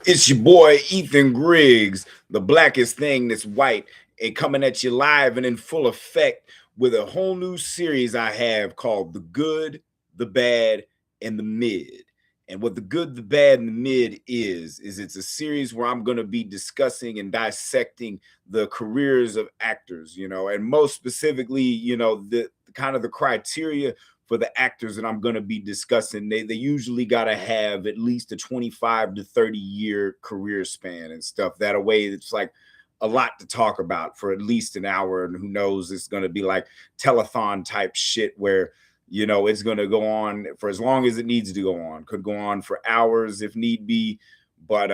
It's your boy Ethan Griggs, the blackest thing that's white, and coming at you live and in full effect with a whole new series I have called The Good, the Bad, and the Mid. And what The Good, the Bad, and the Mid is it's a series where I'm going to be discussing and dissecting the careers of actors, and most specifically, the kind of the criteria for the actors that I'm going to be discussing. They usually got to have at least a 25 to 30-year career span and stuff. That way, it's like a lot to talk about for at least an hour. And who knows, it's going to be like telethon type shit where it's going to go on for as long as it needs to go on. Could go on for hours if need be, but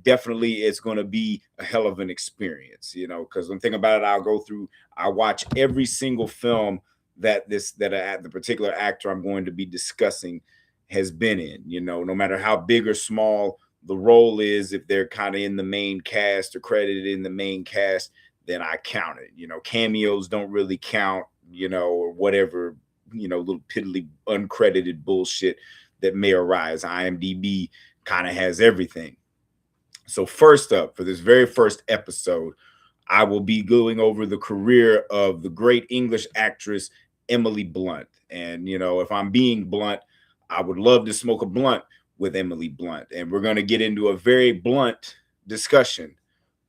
definitely it's going to be a hell of an experience, because one thing about it, I watch every single film that the particular actor I'm going to be discussing has been in, no matter how big or small the role is. If they're kind of in the main cast or credited in the main cast, then I count it. Cameos don't really count, or whatever, little piddly uncredited bullshit that may arise. IMDb kind of has everything. So first up, for this very first episode, I will be going over the career of the great English actress Emily Blunt. And, if I'm being blunt, I would love to smoke a blunt with Emily Blunt. And we're going to get into a very blunt discussion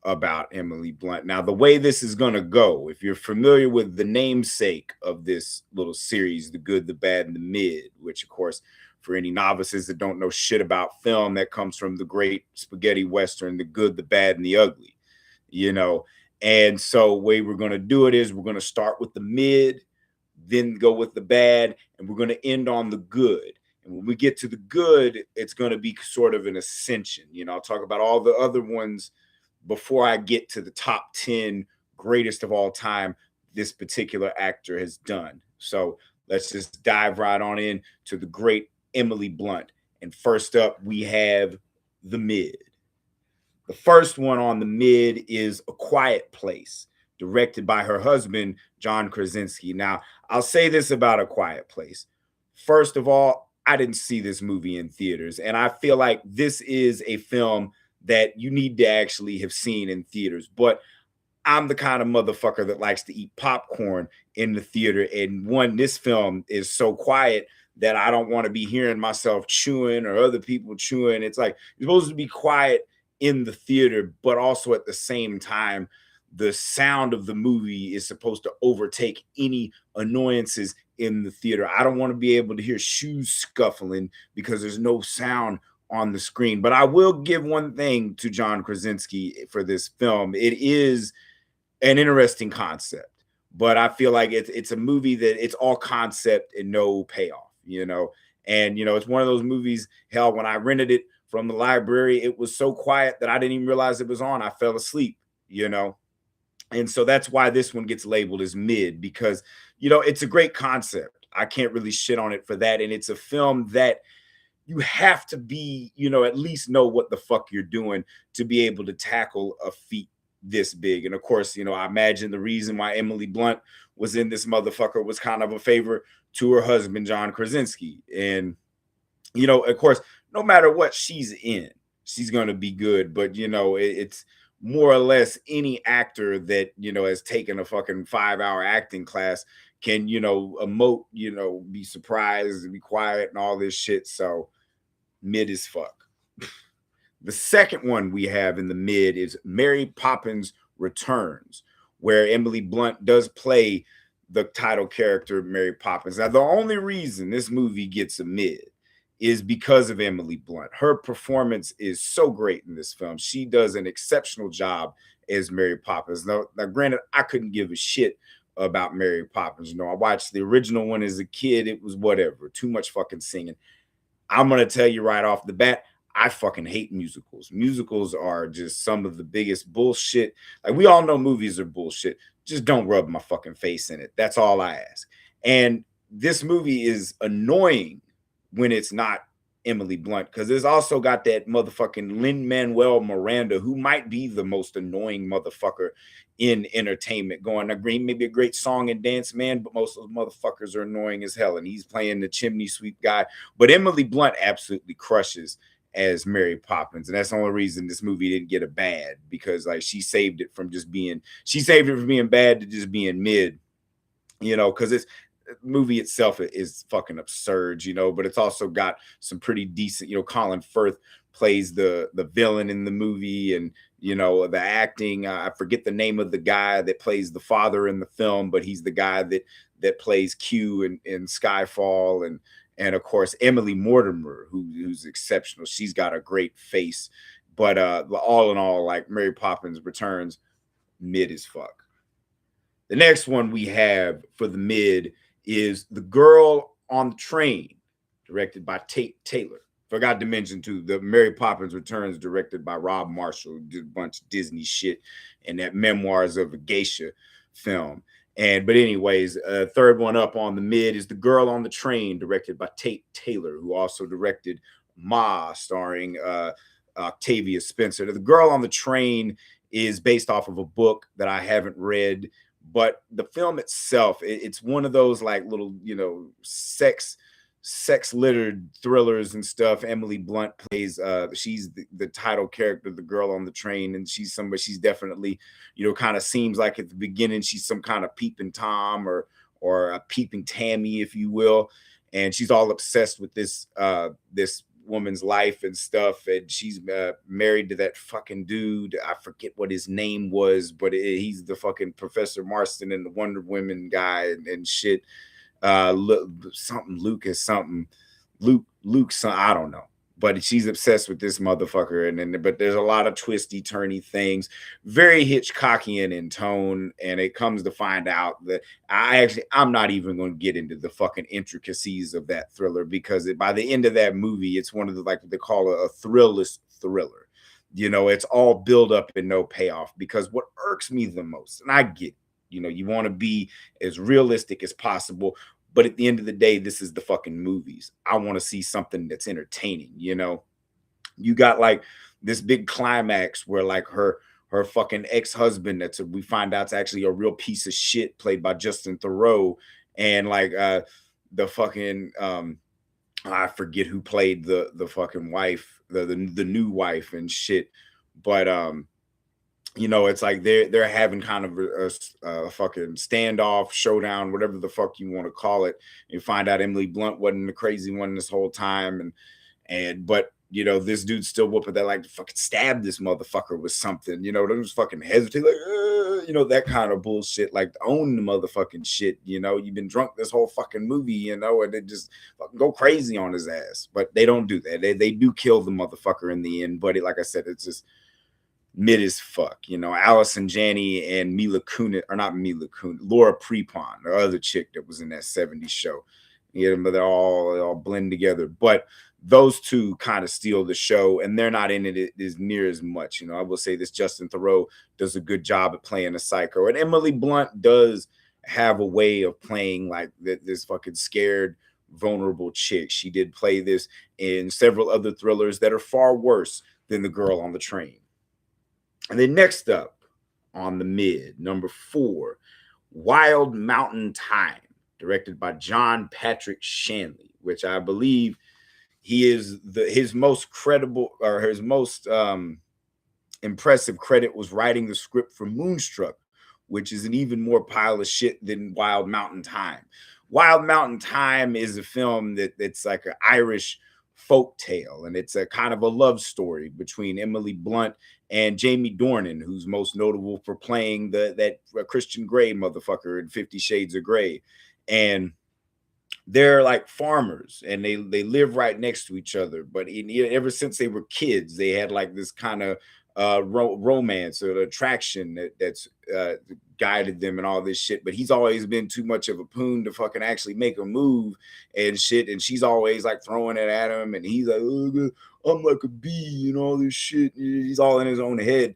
about Emily Blunt. Now, the way this is going to go, if you're familiar with the namesake of this little series, The Good, the Bad, and the Mid, which, of course, for any novices that don't know shit about film, that comes from the great spaghetti western, The Good, the Bad, and the Ugly, And so, the way we're going to do it is we're going to start with the mid, then go with the bad, and we're going to end on the good. And when we get to the good, it's going to be sort of an ascension. I'll talk about all the other ones before I get to the top 10 greatest of all time this particular actor has done. So let's just dive right on in to the great Emily Blunt. And first up, we have the mid. The first one on the mid is A Quiet Place, directed by her husband, John Krasinski. Now, I'll say this about A Quiet Place. First of all, I didn't see this movie in theaters, and I feel like this is a film that you need to actually have seen in theaters. But I'm the kind of motherfucker that likes to eat popcorn in the theater. And this film is so quiet that I don't want to be hearing myself chewing or other people chewing. It's like you're supposed to be quiet in the theater, but also at the same time, the sound of the movie is supposed to overtake any annoyances in the theater. I don't want to be able to hear shoes scuffling because there's no sound on the screen. But I will give one thing to John Krasinski for this film. It is an interesting concept, but I feel like it's a movie that it's all concept and no payoff, And it's one of those movies, hell, when I rented it from the library, it was so quiet that I didn't even realize it was on. I fell asleep, And so that's why this one gets labeled as mid, because it's a great concept. I can't really shit on it for that. And it's a film that you have to be, at least know what the fuck you're doing to be able to tackle a feat this big. And of course, I imagine the reason why Emily Blunt was in this motherfucker was kind of a favor to her husband, John Krasinski. And, of course, no matter what she's in, she's going to be good. But, it's more or less any actor that, has taken a fucking 5-hour acting class can, emote, be surprised, be quiet and all this shit. So mid as fuck. The second one we have in the mid is Mary Poppins Returns, where Emily Blunt does play the title character, Mary Poppins. Now, the only reason this movie gets a mid is because of Emily Blunt. Her performance is so great in this film. She does an exceptional job as Mary Poppins. Now granted, I couldn't give a shit about Mary Poppins. I watched the original one as a kid. It was whatever, too much fucking singing. I'm going to tell you right off the bat, I fucking hate musicals. Musicals are just some of the biggest bullshit. Like, we all know movies are bullshit. Just don't rub my fucking face in it. That's all I ask. And this movie is annoying when it's not Emily Blunt, because there's also got that motherfucking Lin-Manuel Miranda, who might be the most annoying motherfucker in entertainment, going, maybe a great song and dance man, but most of those motherfuckers are annoying as hell, and he's playing the chimney sweep guy. But Emily Blunt absolutely crushes as Mary Poppins, and that's the only reason this movie didn't get a bad, because like she saved it from being bad to just being mid, because it's movie itself is fucking absurd, but it's also got some pretty decent, Colin Firth plays the villain in the movie, and the acting, I forget the name of the guy that plays the father in the film, but he's the guy that plays Q in Skyfall, and of course Emily Mortimer, who's exceptional. She's got a great face, but all in all, like, Mary Poppins Returns, mid as fuck. The next one we have for the mid is The Girl on the Train, directed by Tate Taylor. Forgot to mention too, the Mary Poppins Returns, directed by Rob Marshall, did a bunch of Disney shit, and that Memoirs of a Geisha film. But anyways, third one up on the mid is The Girl on the Train, directed by Tate Taylor, who also directed Ma, starring Octavia Spencer. The Girl on the Train is based off of a book that I haven't read, but the film itself, it's one of those like little, sex littered thrillers and stuff. Emily Blunt plays, she's the title character, the girl on the train, and she's definitely, kind of seems like at the beginning she's some kind of peeping Tom or a peeping Tammy, if you will, and she's all obsessed with this woman's life and stuff, and she's married to that fucking dude. I forget what his name was, but he's the fucking Professor Marston and the Wonder Woman guy and shit. Something Lucas, something Luke, I don't know, but she's obsessed with this motherfucker, but there's a lot of twisty turny things, very Hitchcockian in tone, and it comes to find out that I'm not even going to get into the fucking intricacies of that thriller, because by the end of that movie, it's one of the, like what they call a thrillless thriller. It's all build up and no payoff, because what irks me the most, and I get, you want to be as realistic as possible, but at the end of the day, this is the fucking movies. I want to see something that's entertaining. You got like this big climax where like her fucking ex-husband, we find out it's actually a real piece of shit, played by Justin Theroux, and like the fucking I forget who played the fucking wife, the new wife and shit, but it's like they're having kind of a fucking standoff, showdown, whatever the fuck you want to call it. You find out Emily Blunt wasn't the crazy one this whole time, but this dude's still whooping that, like, fucking stab this motherfucker with something. They just fucking hesitate, like that kind of bullshit, like own the motherfucking shit. You've been drunk this whole fucking movie, and they just fucking go crazy on his ass. But they don't do that. They do kill the motherfucker in the end. But like I said, it's just mid as fuck. Allison Janney and Laura Prepon, the other chick that was in that 70s show. But they all blend together. But those two kind of steal the show, and they're not in it as near as much. I will say this: Justin Theroux does a good job at playing a psycho, and Emily Blunt does have a way of playing like this fucking scared, vulnerable chick. She did play this in several other thrillers that are far worse than The Girl on the Train. And then next up on the mid, number 4, Wild Mountain Thyme, directed by John Patrick Shanley, which I believe he is his most credible, or his most impressive credit was writing the script for Moonstruck, which is an even more pile of shit than Wild Mountain Thyme. Wild Mountain Thyme is a film that's like an Irish folk tale, and it's a kind of a love story between Emily Blunt and Jamie Dornan, who's most notable for playing that Christian Grey motherfucker in 50 Shades of Grey. And they're like farmers, and they live right next to each other. But ever since they were kids, they had like this kind of romance or attraction that's guided them and all this shit. But he's always been too much of a poon to fucking actually make a move and shit. And she's always like throwing it at him, and he's like, oh, I'm like a bee and all this shit. He's all in his own head.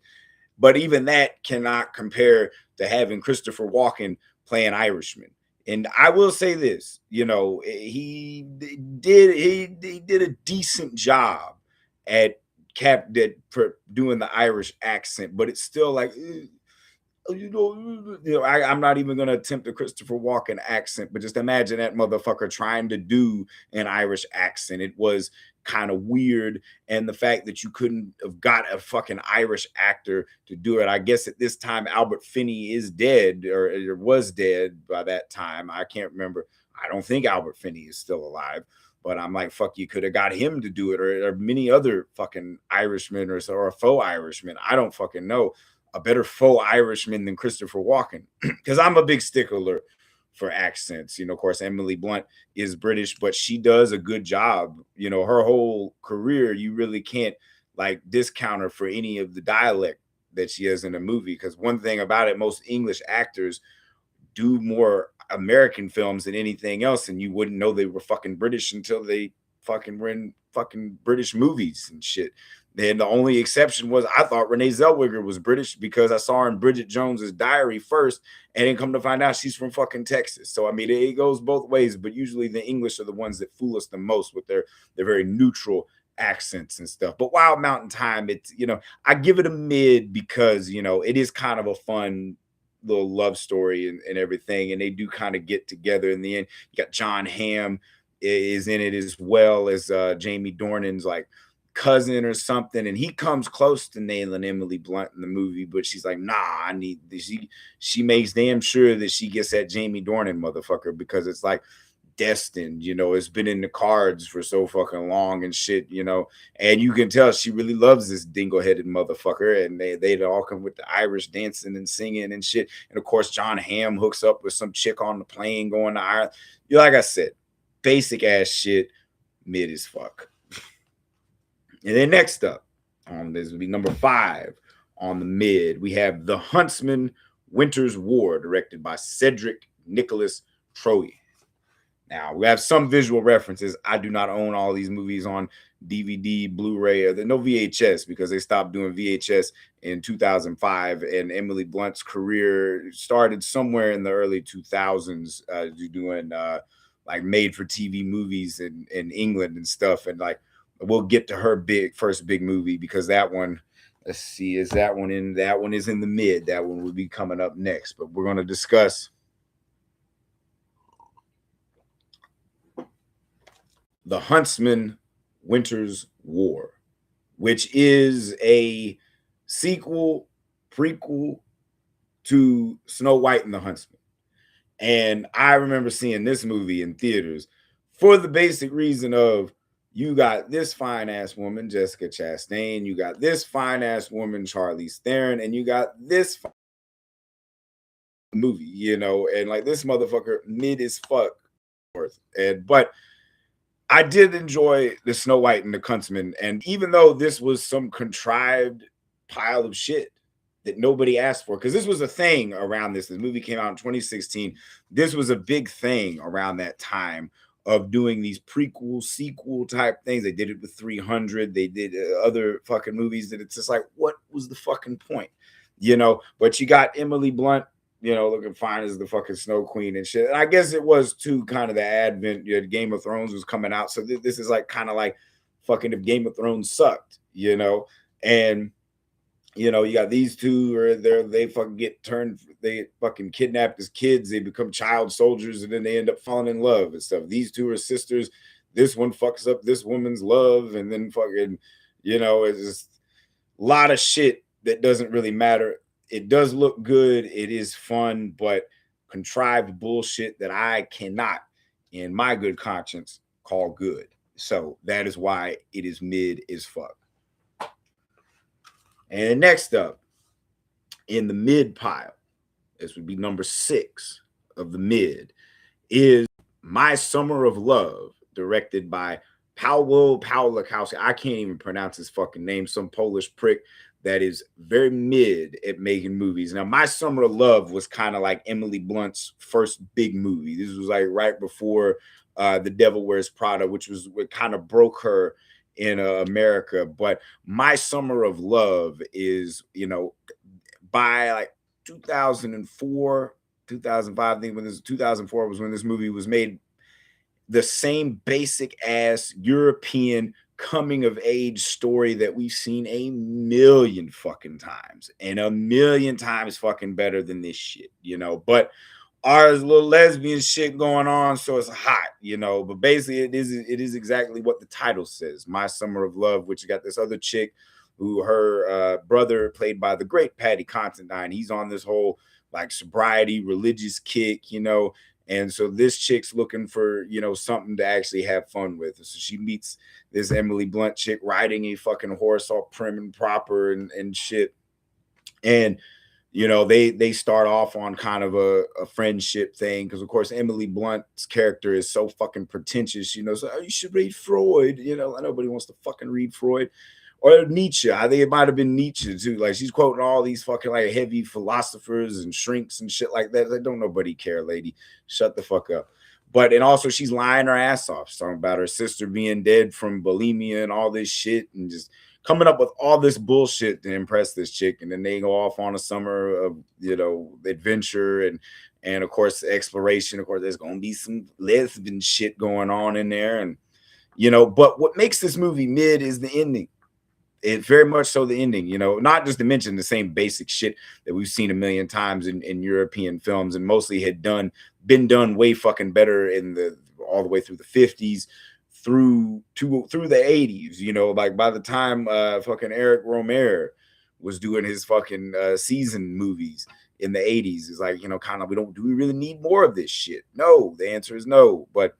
But even that cannot compare to having Christopher Walken playing Irishman. And I will say this, he did a decent job at doing the Irish accent, but it's still like I'm not even gonna attempt a Christopher Walken accent, but just imagine that motherfucker trying to do an Irish accent. It was kind of weird, and the fact that you couldn't have got a fucking Irish actor to do it. I guess at this time Albert Finney is dead, or was dead by that time. I can't remember. I don't think Albert Finney is still alive. But I'm like, fuck, you could have got him to do it, or many other fucking Irishmen, or a faux Irishman. I don't fucking know. A better faux Irishman than Christopher Walken, because I'm a big stickler for accents. Of course, Emily Blunt is British, but she does a good job. Her whole career, you really can't like discount her for any of the dialect that she has in the movie. Because one thing about it, most English actors do more American films than anything else, and you wouldn't know they were fucking British until they fucking were in fucking British movies and shit. Then the only exception was I thought Renee Zellweger was British because I saw her in Bridget Jones's Diary first, and then come to find out she's from fucking Texas. So I mean, it goes both ways, but usually the English are the ones that fool us the most with their very neutral accents and stuff. But Wild Mountain Thyme, it's I give it a mid because it is kind of a fun little love story and everything, and they do kind of get together in the end. You got John Hamm is in it as well as Jamie Dornan's like cousin or something, and he comes close to nailing Emily Blunt in the movie, but she's like, nah, I need this. She makes damn sure that she gets that Jamie Dornan motherfucker, because it's like destined, it's been in the cards for so fucking long and shit, and you can tell she really loves this dingle-headed motherfucker, and they all come with the Irish dancing and singing and shit. And of course, John Hamm hooks up with some chick on the plane going to Ireland. Like I said, basic ass shit, mid as fuck. And then next up, this would be number 5 on the mid. We have The Huntsman, Winter's War, directed by Cedric Nicholas Troyan. Now, we have some visual references. I do not own all these movies on DVD, Blu-ray, or no VHS, because they stopped doing VHS in 2005, and Emily Blunt's career started somewhere in the early 2000s, doing like made-for-TV movies in England and stuff. And like, we'll get to her first big movie, because that one, let's see, is that one in? That one is in the mid. That one will be coming up next. But we're going to discuss The Huntsman, Winter's War, which is a prequel to Snow White and the Huntsman. And I remember seeing this movie in theaters for the basic reason of, you got this fine ass woman, Jessica Chastain, you got this fine ass woman, Charlize Theron, and you got this movie, and like, this motherfucker mid as fuck. But I did enjoy the Snow White and the Huntsman, and even though this was some contrived pile of shit that nobody asked for, because this was a thing around this. The movie came out in 2016. This was a big thing around that time of doing these prequel, sequel type things. They did it with 300. They did other fucking movies that it's just like, what was the fucking point? But you got Emily Blunt, looking fine as the fucking Snow Queen and shit. And I guess it was too kind of the advent, Game of Thrones was coming out. So this is like kind of like fucking if Game of Thrones sucked, and you got these two, or they fucking get turned, they fucking kidnapped as kids, they become child soldiers, and then they end up falling in love and stuff. These two are sisters. This one fucks up this woman's love, and then fucking, it's just a lot of shit that doesn't really matter. It does look good. It is fun, but contrived bullshit that I cannot, in my good conscience, call good. So that is why it is mid as fuck. And next up, in the mid pile, this would be number 6 of the mid, is My Summer of Love, directed by Paweł Pawlikowski. I can't even pronounce his fucking name. Some Polish prick that is very mid at making movies. Now, My Summer of Love was kind of like Emily Blunt's first big movie. This was like right before The Devil Wears Prada, which was what kind of broke her in America. But My Summer of Love is, by like 2004, 2005, I think when this 2004 was when this movie was made, the same basic ass European coming of age story that we've seen a million fucking times, and a million times fucking better than this shit, you know. But ours little lesbian shit going on, so it's hot, you know. But basically, it is exactly what the title says, My Summer of Love, which got this other chick who her brother, played by the great Patty Considine, he's on this whole like sobriety religious kick, you know. And so this chick's looking for, you know, something to actually have fun with. So she meets this Emily Blunt chick riding a fucking horse all prim and proper and shit. And you know, they start off on kind of a friendship thing, because of course Emily Blunt's character is so fucking pretentious, you know. So, oh, you should read Freud, you know. Nobody wants to fucking read Freud. Or Nietzsche. I think it might have been Nietzsche too. Like, she's quoting all these fucking like heavy philosophers and shrinks and shit like that. Like, don't nobody care, lady. Shut the fuck up. But and also she's lying her ass off, talking about her sister being dead from bulimia and all this shit, and just coming up with all this bullshit to impress this chick. And then they go off on a summer of, you know, adventure and of course exploration. Of course, there's gonna be some lesbian shit going on in there, and you know. But what makes this movie mid is the ending. It very much so the ending, you know, not just to mention the same basic shit that we've seen a million times in European films, and mostly had been done way fucking better in the all the way through the 50s through the 80s, you know. Like by the time fucking Eric Romer was doing his fucking season movies in the 80s, it's like, you know, kind of, do we really need more of this shit? No, the answer is no. But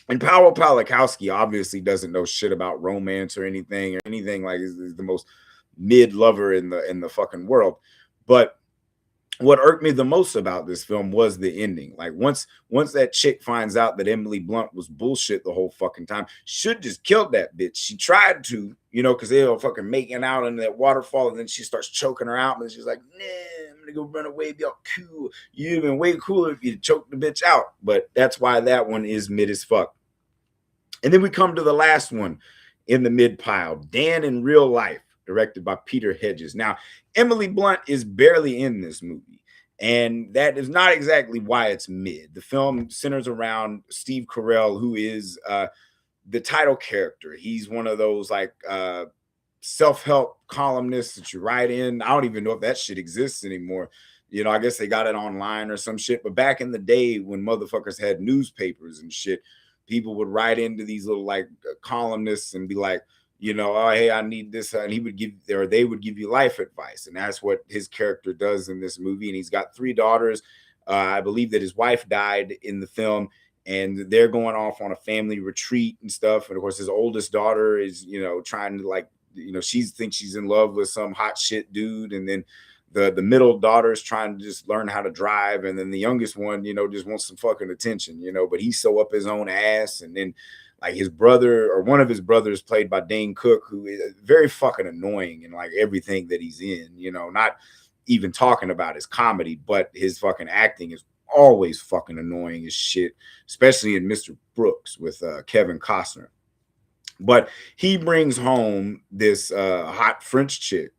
and Powell Pawlikowski obviously doesn't know shit about romance or anything like is the most mid lover in the fucking world. But what irked me the most about this film was the ending. Like once that chick finds out that Emily Blunt was bullshit the whole fucking time, should just killed that bitch. She tried to, you know, because they were fucking making out in that waterfall, and then she starts choking her out, and she's like, nah, I'm gonna go run away, be all cool. You'd have been way cooler if you choked the bitch out. But that's why that one is mid as fuck. And then we come to the last one in the mid pile, Dan in Real Life, directed by Peter Hedges. Now, Emily Blunt is barely in this movie, and that is not exactly why it's mid. The film centers around Steve Carell, who is the title character. He's one of those like self-help columnists that you write in. I don't even know if that shit exists anymore. You know, I guess they got it online or some shit. But back in the day when motherfuckers had newspapers and shit, people would write into these little like columnists and be like, you know, oh, hey, I need this. And he would give, or they would give you life advice. And that's what his character does in this movie. And he's got 3 daughters. I believe that his wife died in the film, and they're going off on a family retreat and stuff. And of course, his oldest daughter is, you know, trying to like, you know, she thinks she's in love with some hot shit dude. And then the middle daughter is trying to just learn how to drive, and then the youngest one, you know, just wants some fucking attention, you know. But he's so up his own ass. And then like his brother, or one of his brothers, played by Dane Cook, who is very fucking annoying in like everything that he's in, you know, not even talking about his comedy, but his fucking acting is always fucking annoying as shit, especially in Mr. Brooks with Kevin Costner. But he brings home this hot French chick,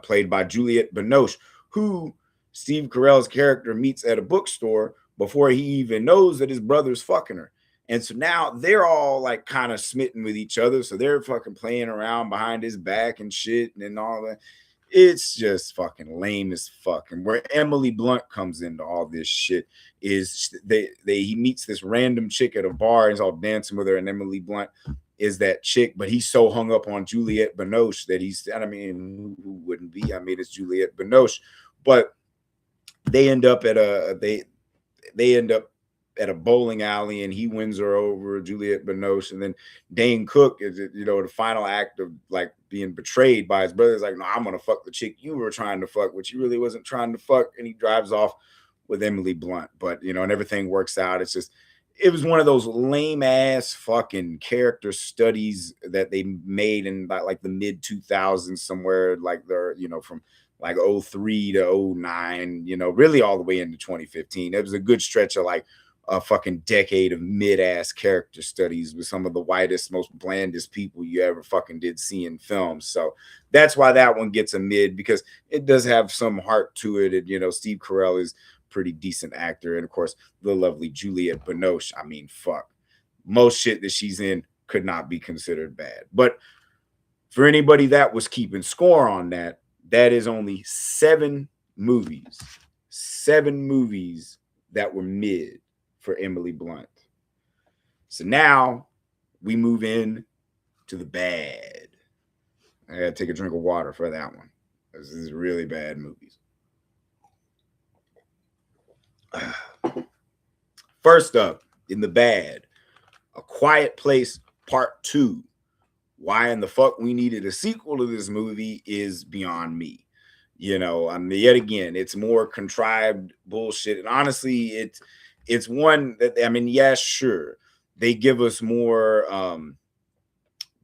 played by Juliette Binoche, who Steve Carell's character meets at a bookstore before he even knows that his brother's fucking her. And so now they're all like kind of smitten with each other. So they're fucking playing around behind his back and shit and all that. It's just fucking lame as fuck. And where Emily Blunt comes into all this shit is he meets this random chick at a bar and he's all dancing with her, and Emily Blunt is that chick, but he's so hung up on Juliette Binoche that I mean, who wouldn't be? I mean, it's Juliette Binoche. But they end up at a bowling alley, and he wins her over, Juliette Binoche. And then Dane Cook is, you know, the final act of like being betrayed by his brother. Is like, no, I'm gonna fuck the chick you were trying to fuck, which he really wasn't trying to fuck, and he drives off with Emily Blunt. But you know, and everything works out. It was one of those lame ass fucking character studies that they made in about like the mid 2000s somewhere, like they're, you know, from like 03 to 09, you know, really all the way into 2015. It was a good stretch of like a fucking decade of mid-ass character studies with some of the whitest, most blandest people you ever fucking did see in films. So that's why that one gets a mid, because it does have some heart to it. And, you know, Steve Carell is pretty decent actor. And of course, the lovely Juliette Binoche. I mean, fuck. Most shit that she's in, could not be considered bad. But for anybody that was keeping score on that, that is only 7 movies that were mid for Emily Blunt. So now we move in to the bad. I gotta take a drink of water for that one. This is really bad movies. First up, in the bad, A Quiet Place Part 2. Why in the fuck we needed a sequel to this movie is beyond me. You know, I mean, yet again, it's more contrived bullshit. And honestly, it's one that, I mean, yeah, sure, they give us more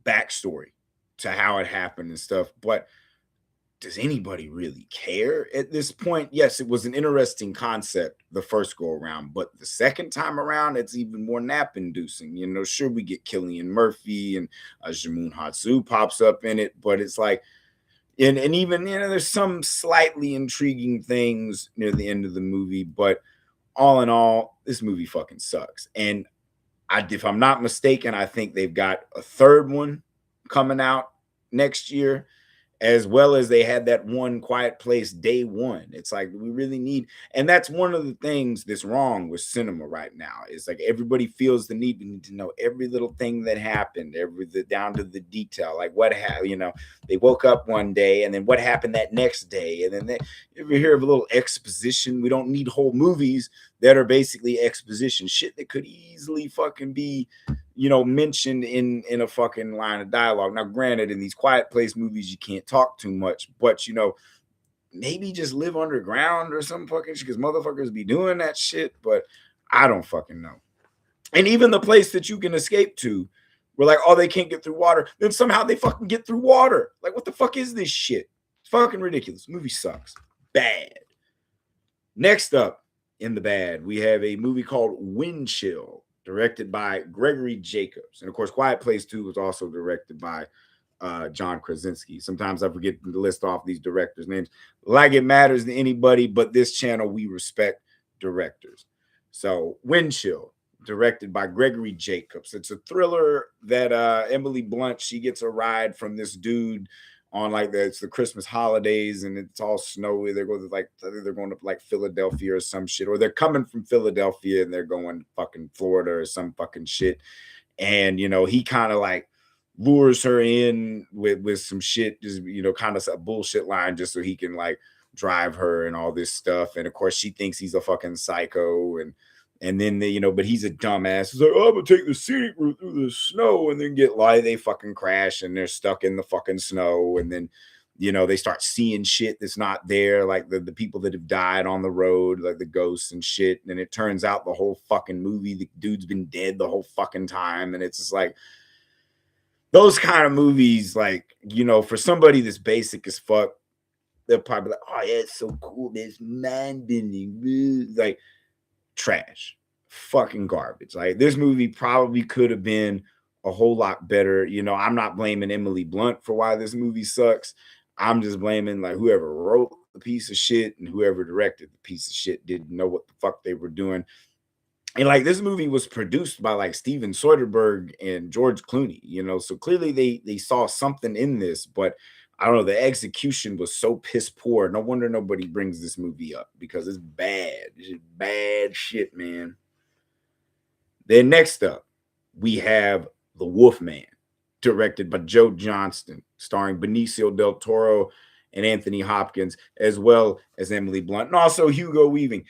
backstory to how it happened and stuff, but does anybody really care at this point? Yes, it was an interesting concept the first go around, but the second time around, it's even more nap inducing. You know, sure, we get Cillian Murphy and Jamoon Hatsu pops up in it, but it's like, and even, you know, there's some slightly intriguing things near the end of the movie, but all in all, this movie fucking sucks. And if I'm not mistaken, I think they've got a third one coming out next year, as well as they had that one Quiet Place Day One. It's like we really need, and that's one of the things that's wrong with cinema right now. It's like everybody feels the need to know every little thing that happened, down to the detail. Like what happened, you know, they woke up one day, and then what happened that next day, and then if you hear of a little exposition, we don't need whole movies that are basically exposition shit that could easily fucking be, you know, mentioned in a fucking line of dialogue. Now, granted, in these Quiet Place movies, you can't talk too much, but you know, maybe just live underground or some fucking shit, because motherfuckers be doing that shit. But I don't fucking know. And even the place that you can escape to, we're like, oh, they can't get through water. Then somehow they fucking get through water. Like, what the fuck is this shit? It's fucking ridiculous. Movie sucks. Bad. Next up in the bad, we have a movie called Wind Chill, directed by Gregory Jacobs. And of course, Quiet Place 2 was also directed by John Krasinski. Sometimes I forget to list off these directors' names like it matters to anybody, but this channel, we respect directors. So Wind Chill, directed by Gregory Jacobs. It's a thriller that Emily Blunt, she gets a ride from this dude on like it's the Christmas holidays, and it's all snowy. They're going to like Philadelphia or some shit, or they're coming from Philadelphia and they're going to fucking Florida or some fucking shit. And you know, he kind of like lures her in with some shit, just, you know, kind of a bullshit line just so he can like drive her and all this stuff. And of course, she thinks he's a fucking psycho, and then they, you know, but he's a dumbass. He's like, oh, I'm gonna take the scenic route through the snow, and then they fucking crash and they're stuck in the fucking snow. And then, you know, they start seeing shit that's not there, like the people that have died on the road, like the ghosts and shit. And it turns out the whole fucking movie, the dude's been dead the whole fucking time. And it's just like those kind of movies, like, you know, for somebody that's basic as fuck, they're probably like, oh yeah, it's so cool, man, it's mind-bending, like trash, fucking garbage. Like this movie probably could have been a whole lot better. You know, I'm not blaming Emily Blunt for why this movie sucks. I'm just blaming like whoever wrote the piece of shit and whoever directed the piece of shit didn't know what the fuck they were doing. And like this movie was produced by like Steven Soderbergh and George Clooney, you know, so clearly they saw something in this, but I don't know, the execution was so piss poor. No wonder nobody brings this movie up, because it's bad. It's bad shit, man. Then next up, we have The Wolfman, directed by Joe Johnston, starring Benicio del Toro and Anthony Hopkins, as well as Emily Blunt, and also Hugo Weaving.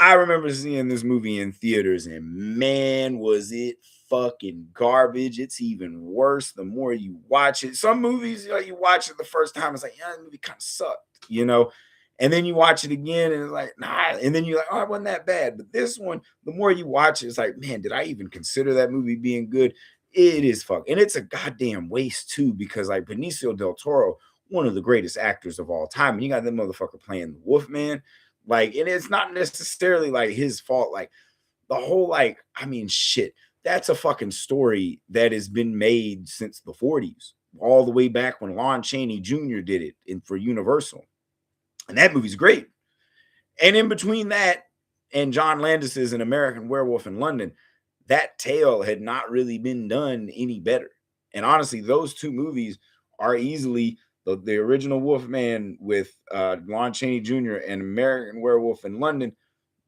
I remember seeing this movie in theaters, and man, was it fucking garbage. It's even worse the more you watch it. Some movies, you know, you watch it the first time, it's like, yeah, the movie kind of sucked, you know, and then you watch it again, and it's like, nah, and then you're like, oh, it wasn't that bad. But this one, the more you watch it, it's like, man, did I even consider that movie being good? It is fuck, and it's a goddamn waste too, because like Benicio del Toro, one of the greatest actors of all time, and you got that motherfucker playing the Wolfman. Like, and it's not necessarily like his fault. Like the whole, like, I mean, shit, that's a fucking story that has been made since the 40s, all the way back when Lon Chaney Jr. did it for Universal. And that movie's great. And in between that and John Landis's An American Werewolf in London, that tale had not really been done any better. And honestly, those two movies are easily the original Wolfman with Lon Chaney Jr. and American Werewolf in London.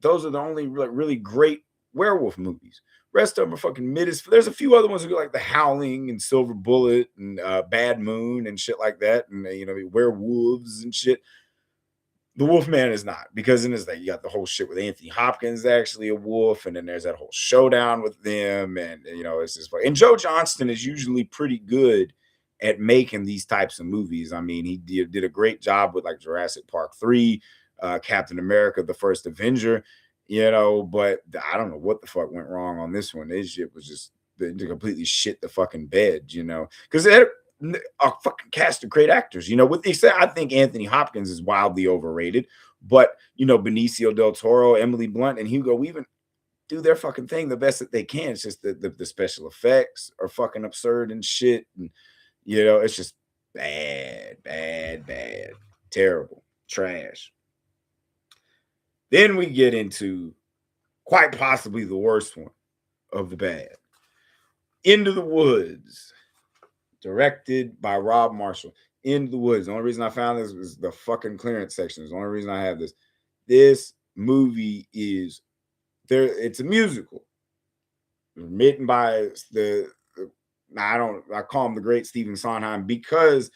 Those are the only really great werewolf movies. Rest of them are fucking mid. There's a few other ones who go like The Howling and Silver Bullet and Bad Moon and shit like that, and werewolves and shit. The Wolfman is not, because in this, like, you got the whole shit with Anthony Hopkins actually a wolf, and then there's that whole showdown with them, and it's just and Joe Johnston is usually pretty good at making these types of movies. I mean, he did a great job with like Jurassic Park 3, Captain America, the First Avenger, but I don't know what the fuck went wrong on this one. This shit was just completely shit the fucking bed, because they had a fucking cast of great actors, with the except I think Anthony Hopkins is wildly overrated, but Benicio del Toro, Emily Blunt, and Hugo Weaving do their fucking thing the best that they can. It's just the special effects are fucking absurd and shit, and it's just bad, terrible, trash. Then we get into quite possibly the worst one of the bad, Into the Woods, directed by Rob Marshall. Into the Woods. The only reason I found this was the fucking clearance section. It's the only reason I have this. This movie is there. It's a musical written by I call him the great Stephen Sondheim because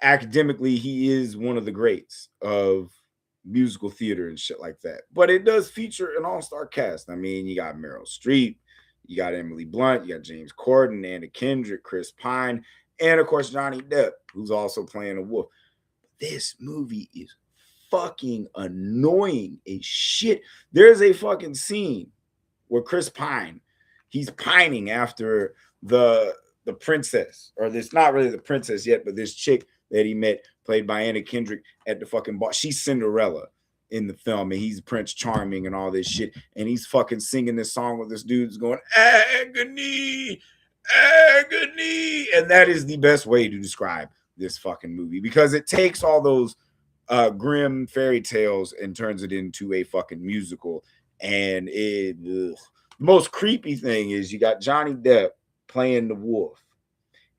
academically he is one of the greats of musical theater and shit like that. But it does feature an all-star cast. I mean, you got Meryl Streep, you got Emily Blunt, you got James Corden, Anna Kendrick, Chris Pine, and of course Johnny Depp, who's also playing a wolf. This movie is fucking annoying as shit. There's a fucking scene where Chris Pine, he's pining after the princess, or it's not really the princess yet, but this chick that he met, played by Anna Kendrick, at the fucking bar. She's Cinderella in the film, and he's Prince Charming and all this shit, and he's fucking singing this song with this dude's going agony, and that is the best way to describe this fucking movie, because it takes all those grim fairy tales and turns it into a fucking musical. And the most creepy thing is you got Johnny Depp playing the wolf,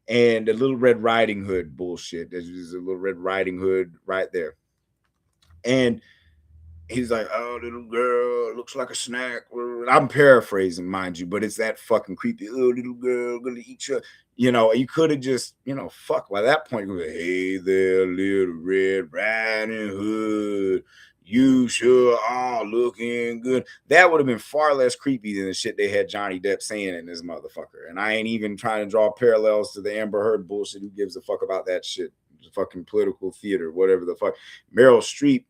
and the Little Red Riding Hood bullshit. There's just a Little Red Riding Hood right there. And he's like, oh, little girl, looks like a snack. I'm paraphrasing, mind you, but it's that fucking creepy, oh, little girl, gonna eat you. You could have just, fuck, by that point, you go, hey there, Little Red Riding Hood, you sure are looking good. That would have been far less creepy than the shit they had Johnny Depp saying in this motherfucker. And I ain't even trying to draw parallels to the Amber Heard bullshit. Who gives a fuck about that shit? Fucking political theater, whatever the fuck. Meryl Streep,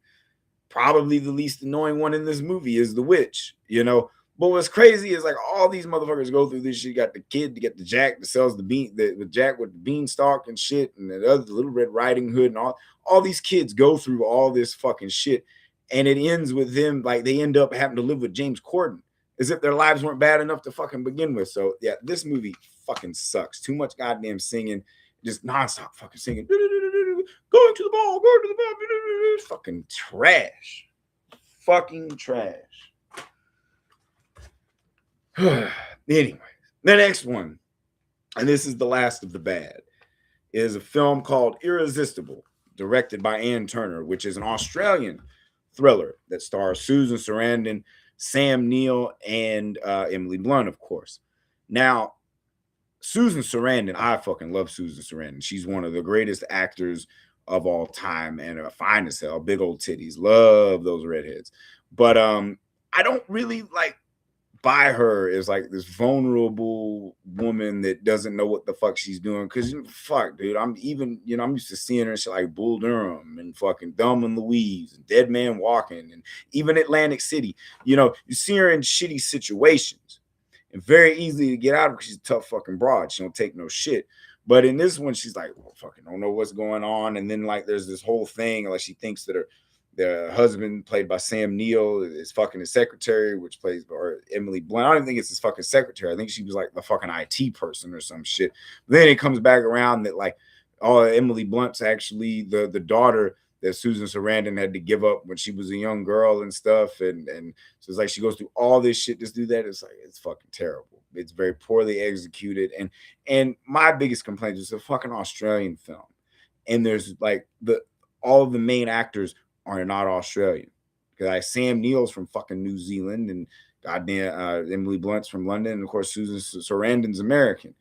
probably the least annoying one in this movie, is the witch, But what's crazy is like all these motherfuckers go through this shit. You got the kid to get the Jack that sells the Jack with the beanstalk and shit, and the other Little Red Riding Hood, and all these kids go through all this fucking shit. And it ends with them, like, they end up having to live with James Corden as if their lives weren't bad enough to fucking begin with. So yeah, this movie fucking sucks. Too much goddamn singing, just nonstop fucking singing. Going to the ball, going to the ball. Fucking trash. Fucking trash. Anyway, the next one, and this is the last of the bad, is a film called Irresistible, directed by Ann Turner, which is an Australian thriller that stars Susan Sarandon, Sam Neill, and Emily Blunt, of course. Now, Susan Sarandon, I fucking love Susan Sarandon. She's one of the greatest actors of all time, and fine as hell, big old titties, love those redheads. But I don't really buy her as like this vulnerable woman that doesn't know what the fuck she's doing. Because fuck, dude, I'm used to seeing her in shit like Bull Durham and fucking Thelma and Louise and Dead Man Walking and even Atlantic City. You see her in shitty situations and very easily to get out of because she's a tough fucking broad. She don't take no shit. But in this one, she's like, well, fucking don't know what's going on. And then there's this whole thing, like she thinks that the husband, played by Sam Neill, is fucking his secretary, which plays by Emily Blunt. I don't even think it's his fucking secretary. I think she was like the fucking IT person or some shit. But then it comes back around that Emily Blunt's actually the daughter that Susan Sarandon had to give up when she was a young girl and stuff. And so it's like she goes through all this shit to do that. It's like it's fucking terrible. It's very poorly executed. And my biggest complaint is a fucking Australian film. And there's like all of the main actors are not Australian. Because like Sam Neill's from fucking New Zealand, and goddamn Emily Blunt's from London, and of course Susan Sarandon's American.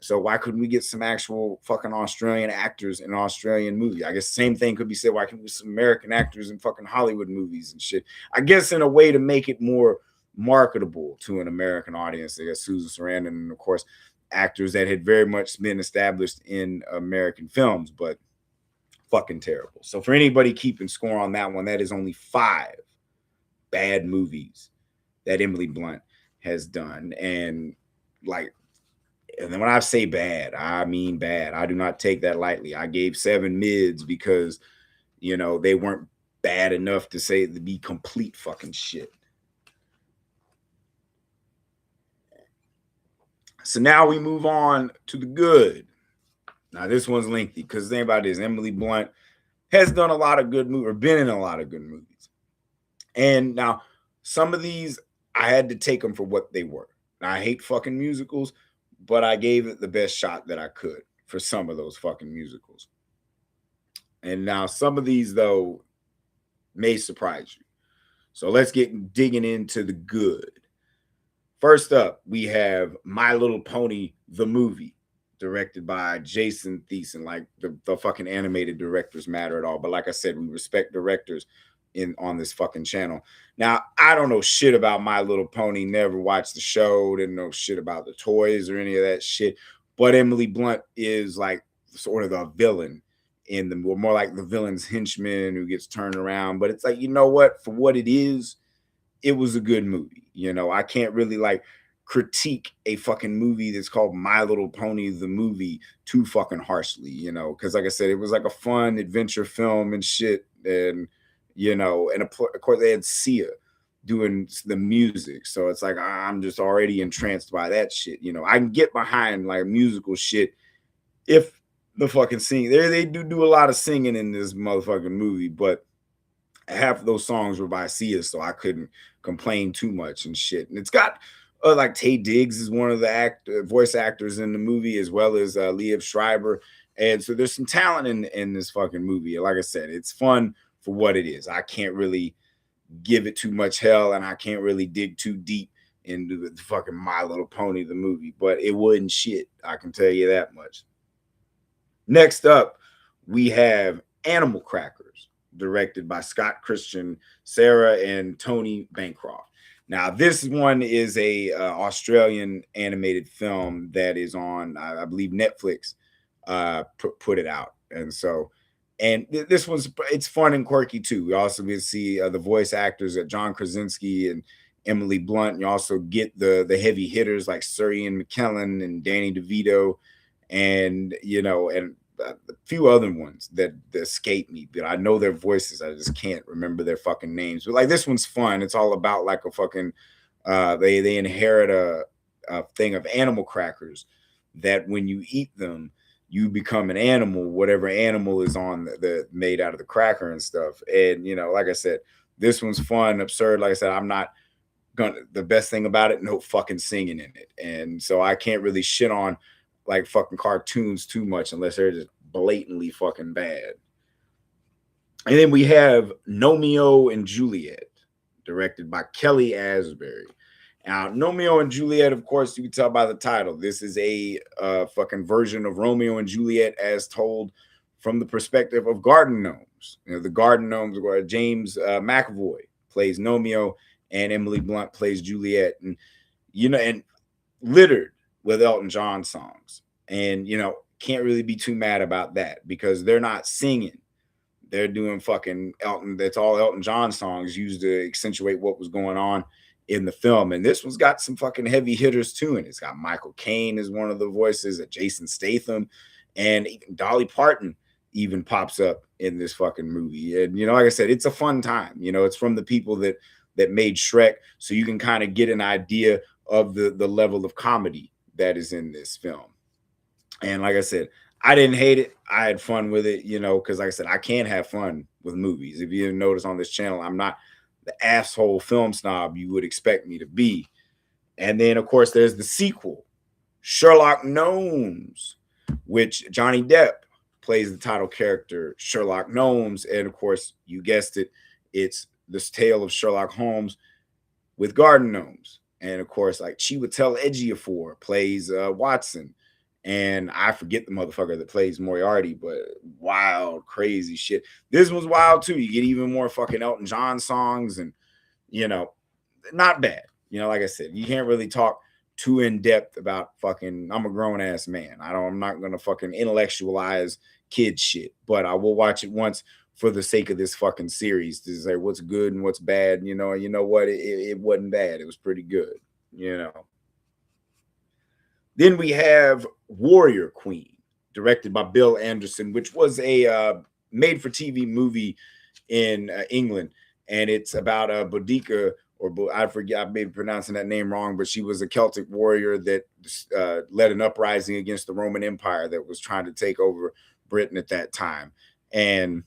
So why couldn't we get some actual fucking Australian actors in an Australian movie? I guess the same thing could be said. Why can't we get some American actors in fucking Hollywood movies and shit? I guess in a way to make it more marketable to an American audience. I guess Susan Sarandon, and of course actors that had very much been established in American films, but fucking terrible. So for anybody keeping score on that one, that is only 5 bad movies that Emily Blunt has done. And like, and then when I say bad, I mean bad. I do not take that lightly. I gave 7 mids because, you know, they weren't bad enough to say to be complete fucking shit. So now we move on to the good. Now this one's lengthy because the thing about it is Emily Blunt has done a lot of good movies, or been in a lot of good movies. And now some of these I had to take them for what they were. Now, I hate fucking musicals, but I gave it the best shot that I could for some of those fucking musicals. And now some of these though may surprise you. So let's get digging into the good. First up, we have My Little Pony, the movie, directed by Jason Thiessen. Like the fucking animated directors matter at all. But like I said, we respect directors on this fucking channel. Now, I don't know shit about My Little Pony, never watched the show, didn't know shit about the toys or any of that shit. But Emily Blunt is like sort of the villain in the more like the villain's henchman who gets turned around. But it's like, you know what? For what it is, it was a good movie. You know, I can't really like critique a fucking movie that's called My Little Pony, the movie, too fucking harshly, you know, because like I said, it was like a fun adventure film and shit. And, you know, and of course they had Sia doing the music. So it's like, I'm just already entranced by that shit. You know, I can get behind like musical shit if the fucking singing, they do a lot of singing in this motherfucking movie, but half of those songs were by Sia, so I couldn't complain too much and shit. And it's got like Taye Diggs is one of the voice actors in the movie, as well as Liev Schreiber. And so there's some talent in this fucking movie. Like I said, it's fun for what it is. I can't really give it too much hell, and I can't really dig too deep into the fucking My Little Pony, the movie, but it wasn't shit. I can tell you that much. Next up, we have Animal Crackers, directed by Scott Christian, Sarah and Tony Bancroft. Now, this one is a Australian animated film that is on, I believe, Netflix put it out. And so, and this one's, it's fun and quirky too. We also get to see the voice actors at John Krasinski and Emily Blunt. You also get the heavy hitters like Sir Ian McKellen and Danny DeVito, and, you know, and a few other ones that escape me, but I know their voices. I just can't remember their fucking names. But like this one's fun. It's all about like a fucking they inherit a thing of animal crackers that when you eat them, you become an animal, whatever animal is on the made out of the cracker and stuff. And you know, like I said, this one's fun, absurd. Like I said, I'm not gonna, the best thing about it, no fucking singing in it. And so I can't really shit on like fucking cartoons too much unless they're just blatantly fucking bad. And then we have Romeo and Juliet, directed by Kelly Asbury. Now, Romeo and Juliet, of course, you can tell by the title, this is a fucking version of Romeo and Juliet as told from the perspective of garden gnomes. You know, the garden gnomes where James McAvoy plays Romeo and Emily Blunt plays Juliet, and you know, and littered with Elton John songs. And you know, can't really be too mad about that because they're not singing. They're doing fucking Elton. That's all Elton John songs used to accentuate what was going on in the film. And this one's got some fucking heavy hitters too. And it's got Michael Caine as one of the voices, Jason Statham, and even Dolly Parton even pops up in this fucking movie. And you know, like I said, it's a fun time. You know, it's from the people that made Shrek, so you can kind of get an idea of the level of comedy that is in this film. And like I said, I didn't hate it. I had fun with it, you know, because like I said, I can have fun with movies. If you didn't notice on this channel, I'm not the asshole film snob you would expect me to be. And then, of course, there's the sequel, Sherlock Gnomes, which Johnny Depp plays the title character, Sherlock Gnomes. And of course, you guessed it, it's this tale of Sherlock Holmes with garden gnomes. And of course, like Chiwetel Ejiofor plays Watson. And I forget the motherfucker that plays Moriarty, but wild, crazy shit. This was wild too. You get even more fucking Elton John songs, and you know, not bad. You know, like I said, you can't really talk too in depth about fucking. I'm a grown ass man. I'm not gonna fucking intellectualize kid shit, but I will watch it once for the sake of this fucking series to say what's good and what's bad. You know, and you know what? It wasn't bad. It was pretty good. You know. Then we have Warrior Queen, directed by Bill Anderson, which was a made-for-TV movie in England, and it's about a Boudica, or I forget, I may be pronouncing that name wrong, but she was a Celtic warrior that led an uprising against the Roman Empire that was trying to take over Britain at that time. And